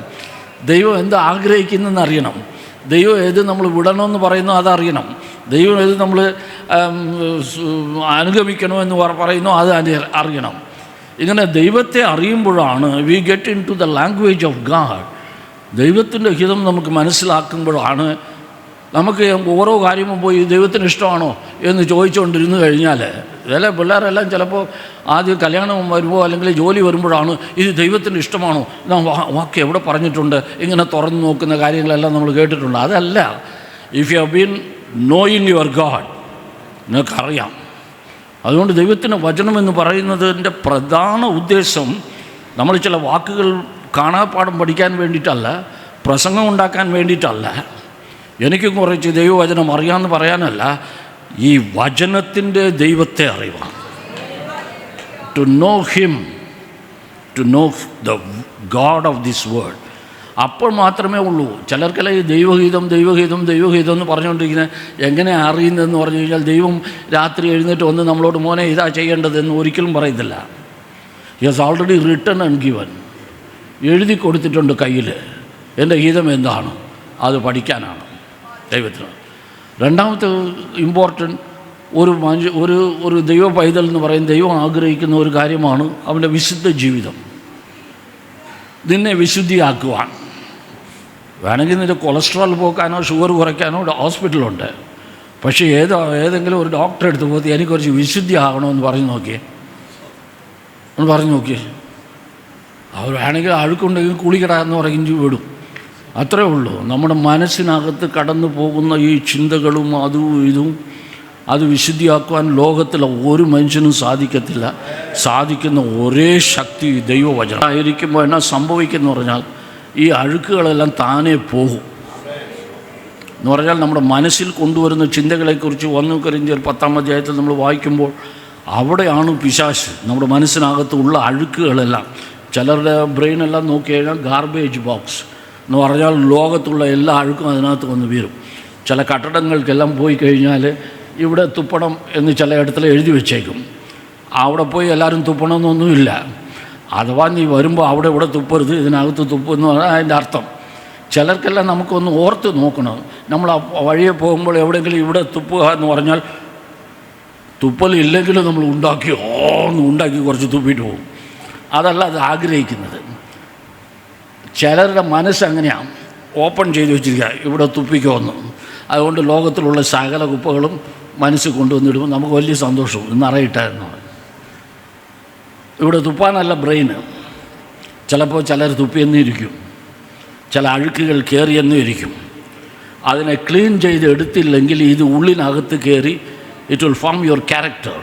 ദൈവം എന്ത് ആഗ്രഹിക്കുന്നതെന്ന് അറിയണം. ദൈവം ഏത് നമ്മൾ വിടണമെന്ന് പറയുന്നു അതറിയണം. ദൈവം ഏത് നമ്മൾ അനുഗമിക്കണമെന്ന് പറയുന്നു അത് അറിയണം. ഇങ്ങനെ ദൈവത്തെ അറിയുമ്പോഴാണ് we get into the language of God. ദൈവത്തിൻ്റെ ഹിതം നമുക്ക് മനസ്സിലാക്കുമ്പോഴാണ് നമുക്ക് ഓരോ കാര്യവും പോയി ദൈവത്തിന് ഇഷ്ടമാണോ എന്ന് ചോദിച്ചുകൊണ്ടിരുന്നു കഴിഞ്ഞാൽ ചില പിള്ളേരെല്ലാം ചിലപ്പോൾ ആദ്യം കല്യാണം വരുമ്പോൾ അല്ലെങ്കിൽ ജോലി വരുമ്പോഴാണ് ഇത് ദൈവത്തിന് ഇഷ്ടമാണോ, വാക്യം എവിടെ പറഞ്ഞിട്ടുണ്ട്, ഇങ്ങനെ തുറന്നു നോക്കുന്ന കാര്യങ്ങളെല്ലാം നമ്മൾ കേട്ടിട്ടുണ്ട്. അതല്ല. If you have been knowing your God, നിങ്ങൾക്കറിയാം. അതുകൊണ്ട് ദൈവത്തിൻ്റെ വചനം എന്ന് പറയുന്നതിൻ്റെ പ്രധാന ഉദ്ദേശം നമ്മൾ ചില വാക്കുകൾ കാണാപ്പാഠം പഠിക്കാൻ വേണ്ടിയിട്ടല്ല, പ്രസംഗം ഉണ്ടാക്കാൻ വേണ്ടിയിട്ടല്ല, എനിക്കും കുറച്ച് ദൈവവചനം അറിയാമെന്ന് പറയാനല്ല, ഈ വചനത്തിൻ്റെ ദൈവത്തെ അറിവാണ്. To know him, to know the God of this world. അപ്പോൾ മാത്രമേ ഉള്ളൂ. ചിലർക്കെല്ലാം ഈ ദൈവഗീതം ദൈവഗീതം ദൈവഗീതം എന്ന് പറഞ്ഞുകൊണ്ടിരിക്കുന്നത് എങ്ങനെ അറിയുന്നതെന്ന് പറഞ്ഞു കഴിഞ്ഞാൽ, ദൈവം രാത്രി എഴുന്നേറ്റ് വന്ന് നമ്മളോട് മോനെ ഇതാ ചെയ്യേണ്ടതെന്ന് ഒരിക്കലും പറയത്തില്ല. He has already written and given. എഴുതി കൊടുത്തിട്ടുണ്ട് കയ്യിൽ. എൻ്റെ ഗീതം എന്താണ്? അത് പഠിക്കാനാണ് ദൈവത്തിന്. രണ്ടാമത്തെ ഇമ്പോർട്ടൻ്റ് ഒരു ദൈവ പൈതൽ എന്ന് പറയും ദൈവം ആഗ്രഹിക്കുന്ന ഒരു കാര്യമാണ് അവൻ്റെ വിശുദ്ധ ജീവിതം. നിന്നെ വിശുദ്ധിയാക്കുവാൻ. വേണമെങ്കിൽ നിൻ്റെ കൊളസ്ട്രോൾ പോക്കാനോ ഷുഗർ കുറയ്ക്കാനോ ഹോസ്പിറ്റലുണ്ട്. പക്ഷേ ഏതെങ്കിലും ഒരു ഡോക്ടറെ അടുത്ത് പോയി എനിക്ക് കുറച്ച് വിശുദ്ധി ആകണമെന്ന് പറഞ്ഞു നോക്കിയേ. അവർ വേണമെങ്കിൽ അഴുക്കുണ്ടെങ്കിൽ കുളിക്കടാന്ന് പറഞ്ഞ് വിടും. അത്രേ ഉള്ളൂ. നമ്മുടെ മനസ്സിനകത്ത് കടന്നു പോകുന്ന ഈ ചിന്തകളും അതും ഇതും അത് വിശുദ്ധിയാക്കുവാൻ ലോകത്തിലെ ഒരു മനുഷ്യനും സാധിക്കത്തില്ല. സാധിക്കുന്ന ഒരേ ശക്തി ദൈവവചനം ആയിരിക്കുമ്പോൾ എന്നാ സംഭവിക്കുന്നു പറഞ്ഞാൽ ഈ അഴുക്കുകളെല്ലാം താനേ പോകും എന്ന് പറഞ്ഞാൽ നമ്മുടെ മനസ്സിൽ കൊണ്ടുവരുന്ന ചിന്തകളെക്കുറിച്ച് 1 കൊരിന്ത്യർ 10-ാം അധ്യായത്തിൽ നമ്മൾ വായിക്കുമ്പോൾ അവിടെയാണ് പിശാച് നമ്മുടെ മനസ്സിനകത്തുള്ള അഴുക്കുകളെല്ലാം. ചിലരുടെ ബ്രെയിനെല്ലാം നോക്കി കഴിഞ്ഞാൽ ഗാർബേജ് ബോക്സ് എന്ന് പറഞ്ഞാൽ ലോകത്തുള്ള എല്ലാ അഴുക്കും അതിനകത്ത് വന്ന് വീഴും. ചില കട്ടടങ്ങൾക്കെല്ലാം പോയി കഴിഞ്ഞാൽ ഇവിടെ തുപ്പണം എന്ന് ചില ഇടത്തിൽ എഴുതി വെച്ചേക്കും. അവിടെ പോയി എല്ലാവരും തുപ്പണമെന്നൊന്നുമില്ല. അഥവാ നീ വരുമ്പോൾ അവിടെ ഇവിടെ തുപ്പരുത്, ഇതിനകത്ത് തുപ്പെന്ന് പറഞ്ഞാൽ അതിൻ്റെ അർത്ഥം. ചിലർക്കെല്ലാം നമുക്കൊന്ന് ഓർത്ത് നോക്കണം. നമ്മൾ ആ വഴിയെ പോകുമ്പോൾ എവിടെയെങ്കിലും ഇവിടെ തുപ്പുക എന്ന് പറഞ്ഞാൽ തുപ്പലില്ലെങ്കിലും നമ്മൾ ഉണ്ടാക്കി കുറച്ച് തുപ്പിയിട്ട് പോകും. അതല്ല അത് ആഗ്രഹിക്കുന്നത്. ചിലരുടെ മനസ്സങ്ങനെയാണ്, ഓപ്പൺ ചെയ്ത് വെച്ചിരിക്കുക ഇവിടെ തുപ്പിക്കുമെന്ന്. അതുകൊണ്ട് ലോകത്തിലുള്ള സകല കുപ്പകളും മനസ്സ് കൊണ്ടുവന്നിടുമ്പോൾ നമുക്ക് വലിയ സന്തോഷവും ഇന്നറിയിട്ടായിരുന്നു. ഇവിടെ തുപ്പാനല്ല ബ്രെയിന്. ചിലപ്പോൾ ചിലർ തുപ്പിയെന്നിരിക്കും, ചില അഴുക്കുകൾ കയറിയെന്നും ഇരിക്കും. അതിനെ ക്ലീൻ ചെയ്ത് എടുത്തില്ലെങ്കിൽ ഇത് ഉള്ളിനകത്ത് കയറി it will form your character.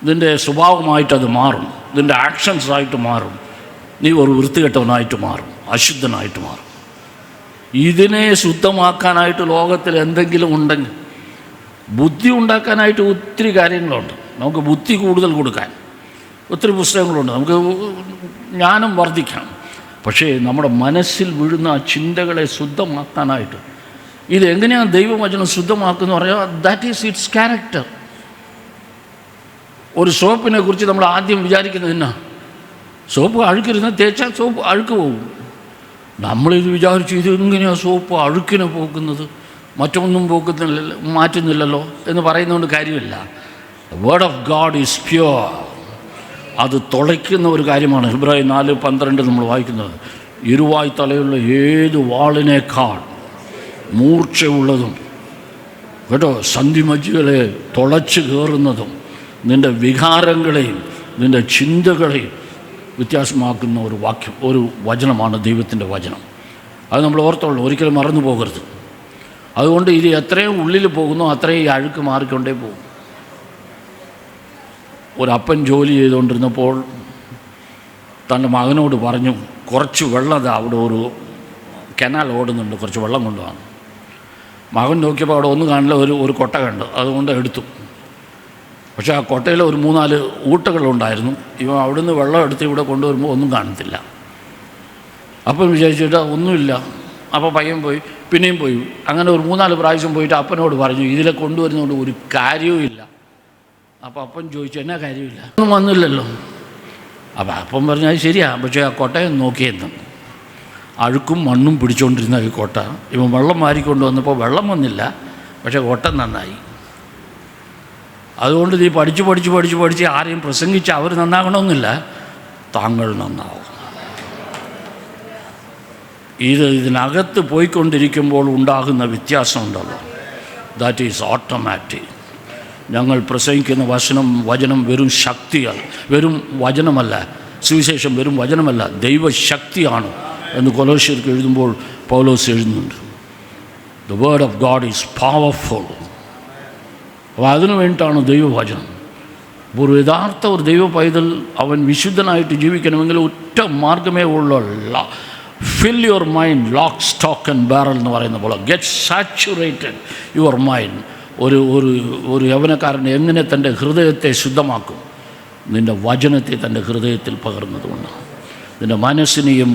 ഇതിൻ്റെ സ്വഭാവമായിട്ടത് മാറും, ഇതിൻ്റെ ആക്ഷൻസായിട്ട് മാറും. നീ ഒരു വൃത്തികെട്ടവനായിട്ട് മാറും, അശുദ്ധനായിട്ട് മാറും. ഇതിനെ ശുദ്ധമാക്കാനായിട്ട് ലോകത്തിൽ എന്തെങ്കിലും ഉണ്ടെങ്കിൽ ബുദ്ധി ഉണ്ടാക്കാനായിട്ട് ഒത്തിരി കാര്യങ്ങളുണ്ട്. നമുക്ക് ബുദ്ധി കൂടുതൽ കൊടുക്കാൻ ഒത്തിരി പുസ്തകങ്ങളുണ്ട്, നമുക്ക് ജ്ഞാനം വർദ്ധിക്കണം. പക്ഷേ നമ്മുടെ മനസ്സിൽ വീഴുന്ന ആ ചിന്തകളെ ശുദ്ധമാക്കാനായിട്ട് ഇതെങ്ങനെയാണ് ദൈവവചനം ശുദ്ധമാക്കുന്നത് പറഞ്ഞാൽ ദാറ്റ് ഈസ് ഇറ്റ്സ് ക്യാരക്ടർ. ഒരു സോപ്പിനെ കുറിച്ച് നമ്മൾ ആദ്യം വിചാരിക്കുന്നത് എന്നാ, സോപ്പ് അഴുക്കിരുന്ന തേച്ചാൽ സോപ്പ് അഴുക്ക് പോകും. നമ്മളിത് വിചാരിച്ചു ഇതെങ്ങനെയാണ് സോപ്പ് അഴുക്കിനെ പോക്കുന്നത്, മറ്റൊന്നും മാറ്റുന്നില്ലല്ലോ എന്ന് പറയുന്നതുകൊണ്ട് കാര്യമില്ല. The word of God is pure. അത് തുളയ്ക്കുന്ന ഒരു കാര്യമാണ്. ഹെബ്രായർ 4:12 നമ്മൾ വായിക്കുന്നത്, ഇരുവായ് തലയുള്ള ഏത് വാളിനേക്കാൾ മൂർച്ചയുള്ളതും കേട്ടോ സന്ധിമജ്ജകളെ തുളച്ച് കയറുന്നതും നിൻ്റെ വികാരങ്ങളെയും നിൻ്റെ ചിന്തകളെയും വ്യത്യാസമാക്കുന്ന ഒരു വാക്യം, ഒരു വചനമാണ് ദൈവത്തിൻ്റെ വചനം. അത് നമ്മൾ ഓർത്തോളൂ, ഒരിക്കലും മറന്നു പോകരുത്. അതുകൊണ്ട് ഇത് എത്രയും ഉള്ളിൽ പോകുന്നോ അത്രയും ഈ അഴുക്ക് മാറിക്കൊണ്ടേ പോകും. ഒരപ്പൻ ജോലി ചെയ്തുകൊണ്ടിരുന്നപ്പോൾ തൻ്റെ മകനോട് പറഞ്ഞു, കുറച്ച് വെള്ളം അവിടെ ഒരു കനാൽ ഓടുന്നുണ്ട്, കുറച്ച് വെള്ളം കൊണ്ടുപോകാൻ. മകൻ നോക്കിയപ്പോൾ അവിടെ ഒന്നും കാണില്ല, ഒരു കൊട്ട കണ്ടു, അതുകൊണ്ട് എടുത്തു. പക്ഷേ ആ കൊട്ടയിൽ ഒരു 3-4 ഊട്ടകളുണ്ടായിരുന്നു. ഇവ അവിടുന്ന് വെള്ളം എടുത്ത് ഇവിടെ കൊണ്ടുവരുമ്പോൾ ഒന്നും കാണത്തില്ല. അപ്പം വിചാരിച്ചിട്ട് ഒന്നുമില്ല. അപ്പോൾ പയ്യൻ പോയി, പിന്നെയും പോയി. അങ്ങനെ ഒരു 3-4 പ്രാവശ്യം പോയിട്ട് അപ്പനോട് പറഞ്ഞു, ഇതിലെ കൊണ്ടുവരുന്നതുകൊണ്ട് ഒരു കാര്യവും ഇല്ല. അപ്പോൾ അപ്പൻ ചോദിച്ചു, എന്നാ കാര്യമില്ല, ഒന്നും വന്നില്ലല്ലോ. അപ്പോൾ അപ്പം പറഞ്ഞു, അത് ശരിയാ, പക്ഷേ ആ കൊട്ടയെ നോക്കിയെന്ന് അഴുക്കും മണ്ണും പിടിച്ചുകൊണ്ടിരുന്ന ഈ കൊട്ട ഇവൻ വെള്ളം മാറിക്കൊണ്ട് വന്നപ്പോൾ വെള്ളം വന്നില്ല, പക്ഷേ കൊട്ട നന്നായി. അതുകൊണ്ട് നീ പഠിച്ച് ആരെയും പ്രസംഗിച്ച് അവർ നന്നാകണമെന്നില്ല, താങ്കൾ നന്നാവും. ഇതിനകത്ത് പോയിക്കൊണ്ടിരിക്കുമ്പോൾ ഉണ്ടാകുന്ന വ്യത്യാസമുണ്ടല്ലോ, ദാറ്റ് ഈസ് ഓട്ടോമാറ്റിക്. ഞങ്ങൾ പ്രസംഗിക്കുന്ന വചനം വെറും ശക്തിയാണ്, വെറും വചനമല്ല. സുവിശേഷം വെറും വചനമല്ല, ദൈവശക്തിയാണ് എന്ന് കൊലോസ്യർക്ക് എഴുതുമ്പോൾ പൗലോസ് എഴുതുന്നുണ്ട്. The word of God is powerful. അപ്പോൾ അതിനു വേണ്ടിയിട്ടാണ് ദൈവവചനം. ഒരു യഥാർത്ഥ ഒരു ദൈവ പൈതൽ അവൻ വിശുദ്ധനായിട്ട് ജീവിക്കണമെങ്കിൽ ഒറ്റ മാർഗമേ ഉള്ള fill your mind lock stock and barrel എന്ന് പറയുന്ന പോലെ ഗെറ്റ് സാച്ചുറേറ്റഡ് യുവർ മൈൻഡ്. ഒരു യൗവനക്കാരൻ എങ്ങനെ തൻ്റെ ഹൃദയത്തെ ശുദ്ധമാക്കും? നിൻ്റെ വചനത്തെ തൻ്റെ ഹൃദയത്തിൽ പകർന്നതുകൊണ്ടാണ്. നിൻ്റെ മനസ്സിനെയും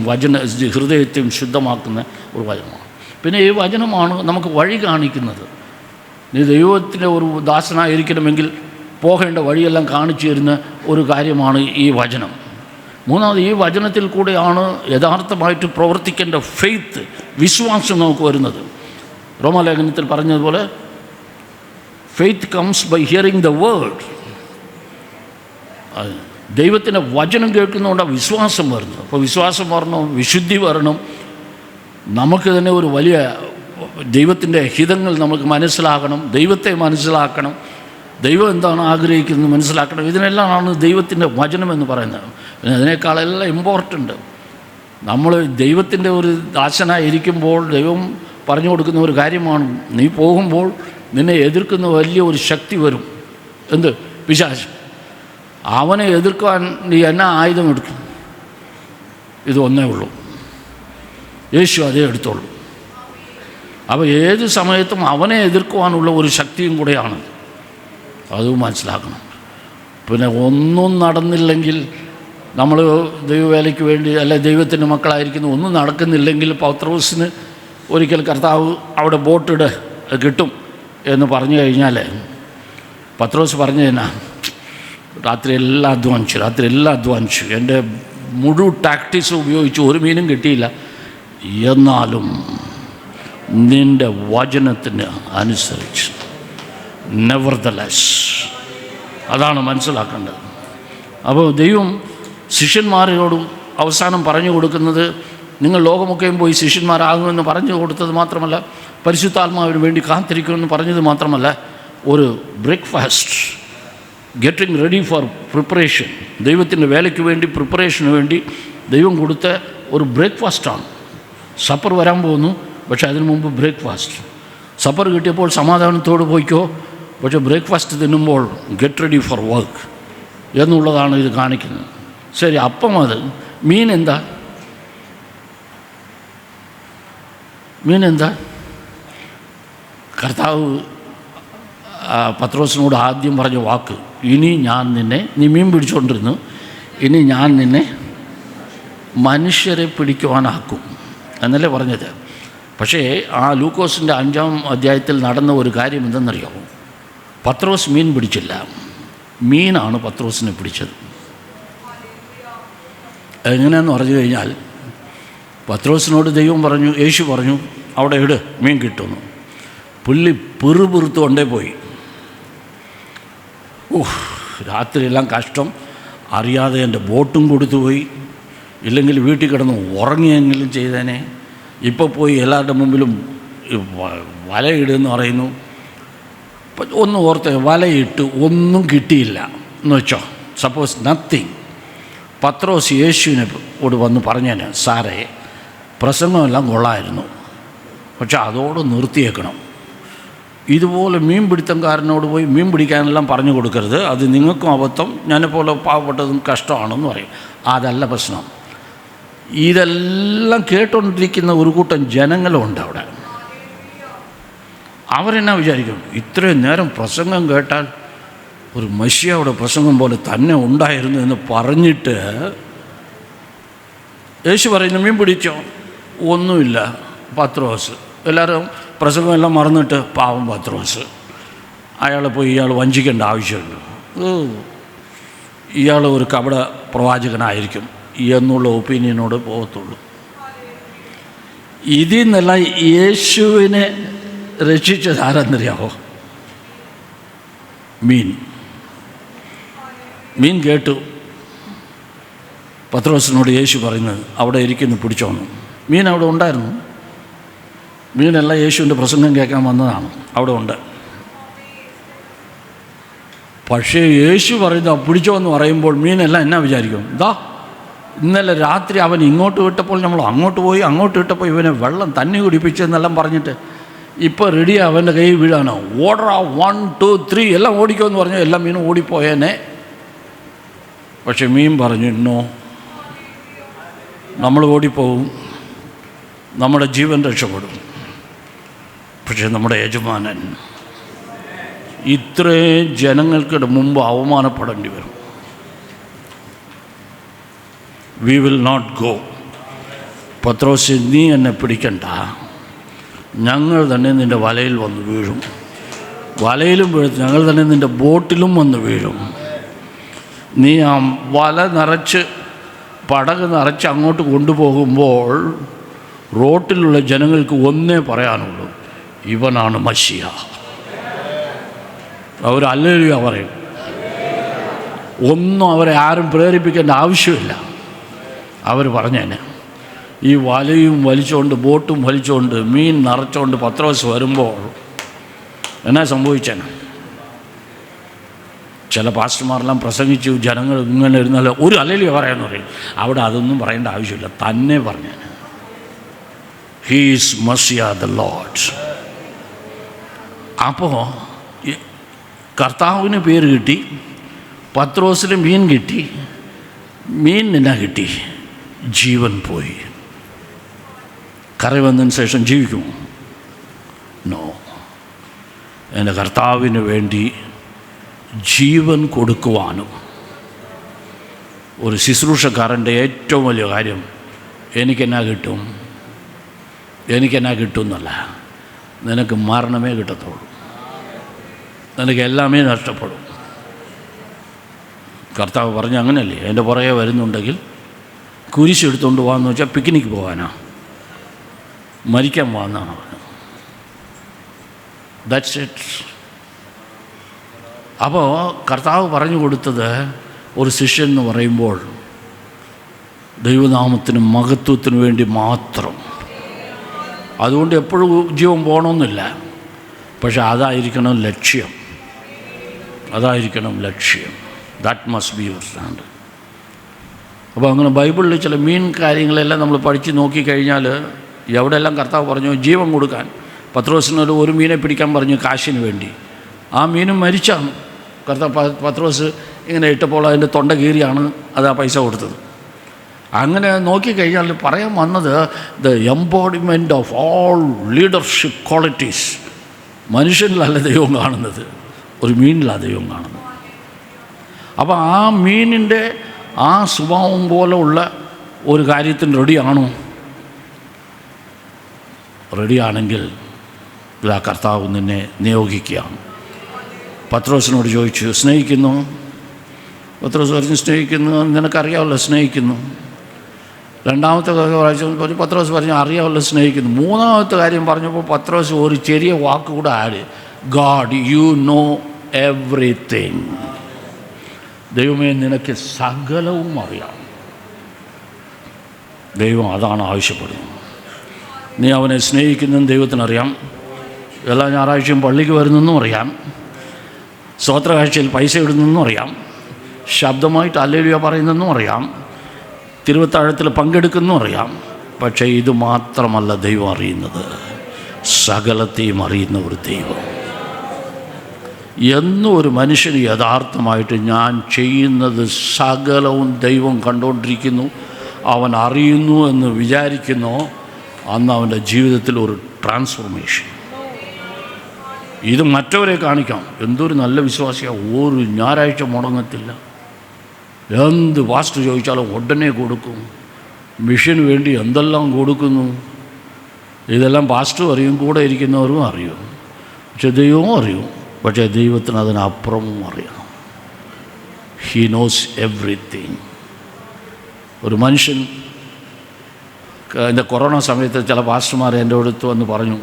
ഹൃദയത്തെയും ശുദ്ധമാക്കുന്ന ഒരു വചനമാണ്. പിന്നെ ഈ വചനമാണ് നമുക്ക് വഴി കാണിക്കുന്നത്. നീ ദൈവത്തിൻ്റെ ഒരു ദാസനായിരിക്കണമെങ്കിൽ പോകേണ്ട വഴിയെല്ലാം കാണിച്ചു തരുന്ന ഒരു കാര്യമാണ് ഈ വചനം. മൂന്നാമത്, ഈ വചനത്തിൽ കൂടെയാണ് യഥാർത്ഥമായിട്ട് പ്രവർത്തിക്കേണ്ട ഫെയ്ത്ത്, വിശ്വാസം നമുക്ക് വരുന്നത്. റോമാലേഖനത്തിൽ പറഞ്ഞതുപോലെ faith comes by hearing the word. ദൈവത്തിൻ്റെ വചനം കേൾക്കുന്നതുകൊണ്ടാണ് വിശ്വാസം വരുന്നത്. അപ്പോൾ വിശ്വാസം വരണം, വിശുദ്ധി വരണം, നമുക്ക് തന്നെ ഒരു വലിയ ദൈവത്തിൻ്റെ ഹിതങ്ങൾ നമുക്ക് മനസ്സിലാക്കണം, ദൈവത്തെ മനസ്സിലാക്കണം, ദൈവം എന്താണ് ആഗ്രഹിക്കുന്നത് മനസ്സിലാക്കണം. ഇതിനെല്ലാമാണ് ദൈവത്തിൻ്റെ വചനമെന്ന് പറയുന്നത്. പിന്നെ അതിനേക്കാളെല്ലാം ഇമ്പോർട്ടൻ്റ് നമ്മൾ ദൈവത്തിൻ്റെ ഒരു ദാസനായിരിക്കുമ്പോൾ ദൈവം പറഞ്ഞു കൊടുക്കുന്ന ഒരു കാര്യമാണ്, നീ പോകുമ്പോൾ നിന്നെ എതിർക്കുന്ന വലിയ ഒരു ശക്തി വരും. എന്ത്? പിശാച്. അവനെ എതിർക്കാൻ നീ എന്നാ ആയുധം എടുക്കും? ഇത് ഒന്നേ ഉള്ളൂ, യേശു അതേ എടുത്തോളൂ. അപ്പോൾ ഏത് സമയത്തും അവനെ എതിർക്കുവാനുള്ള ഒരു ശക്തിയും കൂടെയാണ്, അതും മനസ്സിലാക്കണം. പിന്നെ ഒന്നും നടന്നില്ലെങ്കിൽ, നമ്മൾ ദൈവവേലയ്ക്ക് വേണ്ടി അല്ലെ ദൈവത്തിൻ്റെ മക്കളായിരിക്കുന്നു, ഒന്നും നടക്കുന്നില്ലെങ്കിൽ പത്രോസിന് ഒരിക്കൽ കർത്താവ് അവിടെ ബോട്ടിട് കിട്ടും എന്ന് പറഞ്ഞു കഴിഞ്ഞാൽ പത്രോസ് പറഞ്ഞു തന്നെ, രാത്രി എല്ലാം അധ്വാനിച്ചു, എൻ്റെ മുഴുവൻ ടാക്ടിക്സ് ഉപയോഗിച്ച് ഒരു മീനും കിട്ടിയില്ല, എന്നാലും നിൻ്റെ വചനത്തിന് അനുസരിച്ച് നെവർദലെസ്. അതാണ് മനസ്സിലാക്കേണ്ടത്. അപ്പോൾ ദൈവം ശിഷ്യന്മാരോട് അവസാനം പറഞ്ഞു കൊടുക്കുന്നത്, നിങ്ങൾ ലോകമൊക്കെയും പോയി ശിഷ്യന്മാരാകുമെന്ന് പറഞ്ഞു കൊടുത്തത് മാത്രമല്ല, പരിശുദ്ധാത്മാവിന് വേണ്ടി കാത്തിരിക്കുമെന്ന് പറഞ്ഞത് മാത്രമല്ല, ഒരു breakfast, getting ready for preparation, ദൈവത്തിൻ്റെ വേലയ്ക്ക് വേണ്ടി പ്രിപ്പറേഷന് വേണ്ടി ദൈവം കൊടുത്ത ഒരു ബ്രേക്ക്ഫാസ്റ്റാണ്. സപ്പർ വരാൻ പോകുന്നു, പക്ഷേ അതിനു മുമ്പ് ബ്രേക്ക്ഫാസ്റ്റ്. സപ്പർ കിട്ടിയപ്പോൾ സമാധാനത്തോട് പോയിക്കോ, പക്ഷേ ബ്രേക്ക്ഫാസ്റ്റ് തിന്നുമ്പോൾ ഗെറ്റ് റെഡി ഫോർ വർക്ക് എന്നുള്ളതാണ് ഇത് കാണിക്കുന്നത്. ശരി, അപ്പം അത് മീൻ എന്താ? കർത്താവ് പത്രോസിനോട് ആദ്യം പറഞ്ഞ വാക്ക്, ഇനി ഞാൻ നിന്നെ, നീ മീൻ പിടിച്ചുകൊണ്ടിരുന്നു, ഇനി ഞാൻ നിന്നെ മനുഷ്യരെ പിടിക്കുവാനാക്കും എന്നല്ലേ പറഞ്ഞത്. പക്ഷേ ആ ലൂക്കോസിൻ്റെ 5-ാം അധ്യായത്തിൽ നടന്ന ഒരു കാര്യം എന്തെന്നറിയാമോ? പത്രോസ് മീൻ പിടിച്ചില്ല, മീനാണ് പത്രോസിനെ പിടിച്ചത്. എങ്ങനെയാണെന്ന് പറഞ്ഞു കഴിഞ്ഞാൽ, പത്രോസിനോട് ദൈവം പറഞ്ഞു, യേശു പറഞ്ഞു, അവിടെ ഇട്, മീൻ കിട്ടുന്നു. പുള്ളി പിറുപിറുത്ത് കൊണ്ടേ പോയി. രാത്രിയെല്ലാം കഷ്ടം, അറിയാതെ എൻ്റെ ബോട്ടും കൊടുത്തുപോയി, ഇല്ലെങ്കിൽ വീട്ടിൽ കിടന്ന് ഉറങ്ങിയെങ്കിലും ചെയ്തേനെ. ഇപ്പോൾ പോയി എല്ലാവരുടെ മുമ്പിലും വലയിടുമെന്ന് പറയുന്നു. ഒന്ന് ഓർത്ത്, വലയിട്ട് ഒന്നും കിട്ടിയില്ല എന്ന് വെച്ചോ, സപ്പോസ് നത്തിങ്. പത്രോസ് യേശുവിനോട് വന്ന് പറഞ്ഞേനെ, സാറേ പ്രസംഗമെല്ലാം കൊള്ളായിരുന്നു, പക്ഷെ അതോട് നിർത്തിയേക്കണം. ഇതുപോലെ മീൻ പിടുത്തംകാരനോട് പോയി മീൻ പിടിക്കാനെല്ലാം പറഞ്ഞു കൊടുക്കരുത്, അത് നിങ്ങൾക്കും അബദ്ധം, ഞാനെപ്പോലെ പാവപ്പെട്ടതും കഷ്ടമാണെന്ന് പറയും. അതല്ല പ്രശ്നം. ഇതെല്ലാം കേട്ടുകൊണ്ടിരിക്കുന്ന ഒരു കൂട്ടം ജനങ്ങളുണ്ട് അവിടെ. അവരെന്നാ വിചാരിക്കും, ഇത്രയും നേരം പ്രസംഗം കേട്ടാൽ ഒരു മശിയയുടെ പ്രസംഗം പോലെ തന്നെ ഉണ്ടായിരുന്നു എന്ന് പറഞ്ഞിട്ട് യേശു പറയുന്നു, മീൻ പിടിച്ചോ? ഒന്നുമില്ല. പത്രോസ്, എല്ലാവരും പ്രസംഗമെല്ലാം മറന്നിട്ട് പാവം പത്രോസ്, അയാളെ പോയി ഇയാൾ വഞ്ചിക്കേണ്ട ആവശ്യമുള്ളൂ, ഇയാൾ ഒരു കപട പ്രവാചകനായിരിക്കും എന്നുള്ള ഒപ്പീനിയനോട് പോകത്തുള്ളൂ. ഇതിൽ നിന്നെല്ലാം യേശുവിനെ രക്ഷിച്ചത് ആരെന്നറിയാമോ? മീൻ കേട്ടു. പത്രോസിനോട് യേശു പറയുന്നത്, അവിടെ ഇരിക്കുന്നു, പിടിച്ചോന്നു. മീൻ അവിടെ ഉണ്ടായിരുന്നു. മീനെല്ലാം യേശുവിൻ്റെ പ്രസംഗം കേൾക്കാൻ വന്നതാണ്, അവിടെ ഉണ്ട്. പക്ഷേ യേശു പറയുന്ന പിടിച്ചോ എന്ന് പറയുമ്പോൾ മീനെല്ലാം എന്നാ വിചാരിക്കും? ഇന്നലെ രാത്രി അവൻ ഇങ്ങോട്ട് വിട്ടപ്പോൾ നമ്മൾ അങ്ങോട്ട് പോയി, അങ്ങോട്ട് വിട്ടപ്പോൾ ഇവനെ വെള്ളം തന്നി കുടിപ്പിച്ചെന്നെല്ലാം പറഞ്ഞിട്ട് ഇപ്പോൾ റെഡി അവൻ്റെ കൈ വീഴാനോ? ഓടറാ, 1 2 3 എല്ലാം ഓടിക്കുമെന്ന് പറഞ്ഞു. എല്ലാ മീനും ഓടിപ്പോയേനെ. പക്ഷെ മീൻ പറഞ്ഞു, നോ, നമ്മൾ ഓടിപ്പോവും, നമ്മുടെ ജീവൻ രക്ഷപ്പെടും, പക്ഷെ നമ്മുടെ യജമാനൻ ഇത്രയും ജനങ്ങൾക്കിടെ മുമ്പ് അവമാനപ്പെടേണ്ടി വരും. We will not go. Pathros, നീ എന്നെ പിടിക്കണ്ട, ഞങ്ങൾ തന്നെ നിൻ്റെ വലയിൽ വന്ന് വീഴും, വലയിലും വീഴും, ഞങ്ങൾ തന്നെ നിൻ്റെ ബോട്ടിലും വന്ന് വീഴും. നീ ആ വല നിറച്ച് പടക് നിറച്ച് അങ്ങോട്ട് കൊണ്ടുപോകുമ്പോൾ റോട്ടിലുള്ള ജനങ്ങൾക്ക് ഒന്നേ പറയാനുള്ളൂ, ഇവനാണ് മശിയ. അവർ ഹല്ലേലൂയ പറയും. ഒന്നും അവരെ ആരും പ്രേരിപ്പിക്കേണ്ട ആവശ്യമില്ല. അവർ പറഞ്ഞേനെ. ഈ വലയും വലിച്ചുകൊണ്ട് ബോട്ടും വലിച്ചുകൊണ്ട് മീൻ നിറച്ചുകൊണ്ട് പത്രോസ് വരുമ്പോൾ എന്നാ സംഭവിച്ചേനെ? ചില പാസ്റ്റർമാരെല്ലാം പ്രസംഗിച്ചു, ജനങ്ങൾ ഇങ്ങനെ ഇരുന്നാൽ ഒരു ഹല്ലേലൂയ പറയാമെന്ന് പറയും. അവിടെ അതൊന്നും പറയേണ്ട ആവശ്യമില്ല, തന്നെ പറഞ്ഞേനെ. He is Messiah the lord. അപ്പോൾ കർത്താവിന് പേര് കിട്ടി, പത്രോസിന് മീൻ കിട്ടി. മീൻ എന്നാ കിട്ടി? ജീവൻ പോയി. കര വന്നതിന് ശേഷം ജീവിക്കുമോ? നോ. എൻ്റെ കർത്താവിന് വേണ്ടി ജീവൻ കൊടുക്കുവാനും ഒരു ശുശ്രൂഷക്കാരൻ്റെ ഏറ്റവും വലിയ കാര്യം എനിക്കെന്നാ കിട്ടും, എനിക്കെന്നാ കിട്ടും എന്നല്ല, നിനക്ക് മരണമേ കിട്ടത്തുള്ളൂ, നിനക്ക് എല്ലാമേ നഷ്ടപ്പെടും. കർത്താവ് പറഞ്ഞ അങ്ങനെയല്ലേ, എൻ്റെ പുറകെ വരുന്നുണ്ടെങ്കിൽ കുരിശെടുത്തുകൊണ്ട് പോകാമെന്ന് വെച്ചാൽ പിക്നിക്ക് പോകാനാ, മരിക്കാൻ പോകാമെന്നാണ് പറഞ്ഞത്. That's it. അപ്പോൾ കർത്താവ് പറഞ്ഞു കൊടുത്തത് ഒരു ശിഷ്യൻ എന്ന് പറയുമ്പോൾ ദൈവനാമത്തിന് മഹത്വത്തിന് വേണ്ടി മാത്രം. അതുകൊണ്ട് എപ്പോഴും ജീവൻ പോകണമെന്നില്ല, പക്ഷെ അതായിരിക്കണം ലക്ഷ്യം, അതായിരിക്കണം ലക്ഷ്യം. That must be your stand. അപ്പോൾ അങ്ങനെ ബൈബിളിൽ ചില മീൻ കാര്യങ്ങളെല്ലാം നമ്മൾ പഠിച്ച് നോക്കിക്കഴിഞ്ഞാൽ എവിടെയെല്ലാം കർത്താവ് പറഞ്ഞു ജീവൻ കൊടുക്കാൻ. പത്രോസിനൊരു ഒരു മീനെ പിടിക്കാൻ പറഞ്ഞു കാശിന് വേണ്ടി. ആ മീനും മരിച്ചാണ്. പത്രോസ് ഇങ്ങനെ ഇട്ടപ്പോൾ അതിൻ്റെ തൊണ്ട കീറിയാണ് അത് ആ പൈസ കൊടുത്തത്. അങ്ങനെ നോക്കിക്കഴിഞ്ഞാൽ പറയാൻ വന്നത് the embodiment of all leadership qualities മനുഷ്യനിലല്ല ദൈവം കാണുന്നത്, ഒരു മീനിലാണ് ദൈവം കാണുന്നത്. അപ്പോൾ ആ മീനിൻ്റെ ആ സ്വഭാവം പോലെ ഉള്ള ഒരു കാര്യത്തിന് റെഡിയാണോ? റെഡിയാണെങ്കിൽ ഇതാ കർത്താവ് നിന്നെ നിയോഗിക്കുകയാണ്. പത്രോസിനോട് ചോദിച്ചു, സ്നേഹിക്കുന്നു? പത്രോസ് പറഞ്ഞു, സ്നേഹിക്കുന്നു, നിനക്കറിയാമല്ലോ സ്നേഹിക്കുന്നു. രണ്ടാമത്തെ പറഞ്ഞു, പത്രോസ് പറഞ്ഞു, അറിയാമല്ലോ സ്നേഹിക്കുന്നു. മൂന്നാമത്തെ കാര്യം പറഞ്ഞപ്പോൾ പത്രോസ് ഒരു ചെറിയ വാക്ക് കൂടെ add, God you know everything. ദൈവമേ, നിനക്ക് സകലവും അറിയാം. ദൈവം അതാണ് ആവശ്യപ്പെടുന്നത്. നീ അവനെ സ്നേഹിക്കുന്നതും ദൈവത്തിനറിയാം. എല്ലാ ഞായറാഴ്ചയും പള്ളിക്ക് വരുന്നെന്നും അറിയാം. സ്തോത്രകാഴ്ചയിൽ പൈസ ഇടുന്നെന്നും അറിയാം. ശബ്ദമായിട്ട് ഹല്ലേലൂയ പറയുന്നെന്നും അറിയാം. തിരുവത്താഴത്തിൽ പങ്കെടുക്കുന്നെന്നും അറിയാം. പക്ഷേ ഇത് മാത്രമല്ല ദൈവം അറിയുന്നത്, സകലത്തെയും അറിയുന്ന ഒരു ദൈവം. എന്നും ഒരു മനുഷ്യന് യഥാർത്ഥമായിട്ട് ഞാൻ ചെയ്യുന്നത് സകലവും ദൈവം കണ്ടുകൊണ്ടിരിക്കുന്നു, അവൻ അറിയുന്നു എന്ന് വിചാരിക്കുന്നു, അന്ന് അവൻ്റെ ജീവിതത്തിൽ ഒരു ട്രാൻസ്ഫോർമേഷൻ. ഇത് മറ്റവരെ കാണിക്കാം. എന്തൊരു നല്ല വിശ്വാസിയാണ്, ഒരു ഞായറാഴ്ച മുടങ്ങത്തില്ല, എന്ത് പാസ്റ്റർ ചോദിച്ചാലും ഉടനെ കൊടുക്കും, മിഷന് വേണ്ടി എന്തെല്ലാം കൊടുക്കുന്നു. ഇതെല്ലാം പാസ്റ്ററും അറിയും, കൂടെ ഇരിക്കുന്നവരും അറിയും, പക്ഷെ ദൈവവും അറിയും. പക്ഷേ ദൈവത്തിന് അതിനപ്പുറവും അറിയാം. He nose everything. ഒരു മനുഷ്യൻ എൻ്റെ കൊറോണ സമയത്ത് ചില പാസ്റ്റർമാർ എൻ്റെ അടുത്ത് വന്ന് പറഞ്ഞു,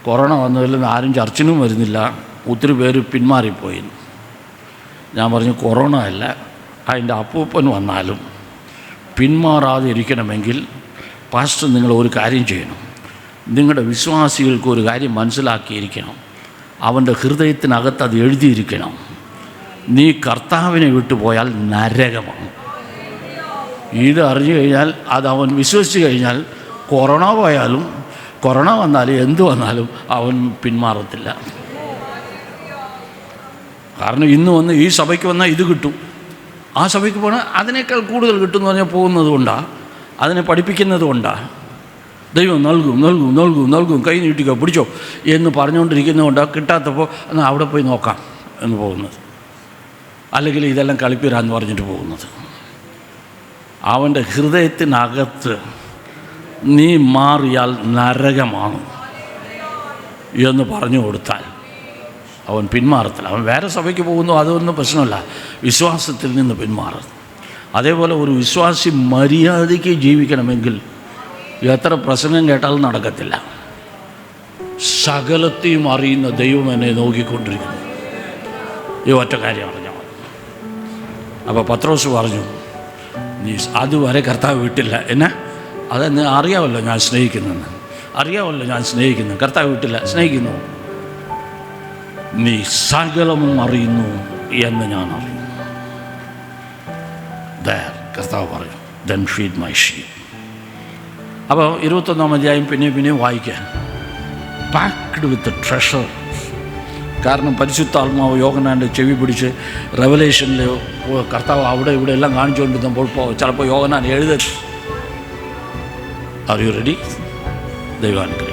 കൊറോണ വന്നതിൽ ആരും ചർച്ചിനും വരുന്നില്ല, ഒത്തിരി പേര് പിന്മാറിപ്പോയി. ഞാൻ പറഞ്ഞു, കൊറോണ അല്ല, അതിൻ്റെ അപ്പൂപ്പൻ വന്നാലും പിന്മാറാതെ ഇരിക്കണമെങ്കിൽ പാസ്റ്റർ നിങ്ങൾ ഒരു കാര്യം ചെയ്യണം. നിങ്ങളുടെ വിശ്വാസികൾക്ക് ഒരു കാര്യം മനസ്സിലാക്കിയിരിക്കണം, അവൻ്റെ ഹൃദയത്തിനകത്ത് അത് എഴുതിയിരിക്കണം, നീ കർത്താവിനെ വിട്ടുപോയാൽ നരകമാണ്. ഇത് അറിഞ്ഞു കഴിഞ്ഞാൽ, അത് അവൻ വിശ്വസിച്ച് കഴിഞ്ഞാൽ, കൊറോണ പോയാലും കൊറോണ വന്നാലും എന്ത് വന്നാലും അവൻ പിന്മാറത്തില്ല. കാരണം ഇന്ന് വന്ന് ഈ സഭയ്ക്ക് വന്നാൽ ഇത് കിട്ടും, ആ സഭയ്ക്ക് പോകണം അതിനേക്കാൾ കൂടുതൽ കിട്ടുമെന്ന് പറഞ്ഞാൽ പോകുന്നത് കൊണ്ടാണ്, അതിനെ പഠിപ്പിക്കുന്നത് കൊണ്ടാണ്. ദൈവം നൽകും നൽകും നൽകും നൽകും, കൈ നീട്ടിക്കോ പിടിച്ചോ എന്ന് പറഞ്ഞുകൊണ്ടിരിക്കുന്നതുകൊണ്ടാണ് കിട്ടാത്തപ്പോൾ എന്നാൽ അവിടെ പോയി നോക്കാം എന്ന് പോകുന്നത്, അല്ലെങ്കിൽ ഇതെല്ലാം കളിപ്പിരാന്ന് പറഞ്ഞിട്ട് പോകുന്നത്. അവൻ്റെ ഹൃദയത്തിനകത്ത് നീ മാറിയാൽ നരകമാണ് എന്ന് പറഞ്ഞു കൊടുത്താൽ അവൻ പിന്മാറത്തില്ല. അവൻ വേറെ സഭയ്ക്ക് പോകുന്നു, അതൊന്നും പ്രശ്നമല്ല, വിശ്വാസത്തിൽ നിന്ന് പിന്മാറും. അതേപോലെ ഒരു വിശ്വാസി മര്യാദയ്ക്ക് ജീവിക്കണമെങ്കിൽ എത്ര പ്രസംഗം കേട്ടാലും നടക്കത്തില്ല. സകലത്തെയും അറിയുന്ന ദൈവം എന്നെ നോക്കിക്കൊണ്ടിരിക്കുന്നു, ഈ ഒറ്റ കാര്യം അറിഞ്ഞാൽ മതി. അപ്പോൾ പത്രോസ് പറഞ്ഞു, നീ അതുവരെ കർത്താവ് വിട്ടില്ല എന്നെ, അതെന്നെ അറിയാമല്ലോ ഞാൻ സ്നേഹിക്കുന്നെന്ന്, അറിയാമല്ലോ ഞാൻ സ്നേഹിക്കുന്നു, കർത്താവ് വിട്ടില്ല, സ്നേഹിക്കുന്നു, നീ സകലവും അറിയുന്നു എന്ന് ഞാൻ അറിയുന്നു. കർത്താവ് പറയും, ദെൻ ഫീഡ് മൈ ഷീപ്പ്. അപ്പോൾ 21-ാം അധ്യായം പിന്നെയും വായിക്കാൻ പാക്ഡ് വിത്ത് ട്രഷർ. കാരണം പരിശുദ്ധാത്മാവ് യോഹന്നാൻ്റെ ചെവി പിടിച്ച് റെവലേഷനിൽ കർത്താവ് അവിടെ ഇവിടെ എല്ലാം കാണിച്ചുകൊണ്ടിരുന്നപ്പോൾ ചിലപ്പോൾ യോഹന്നാൻ എഴുതി. Are you ready? ദൈവാനുഗ്രഹം.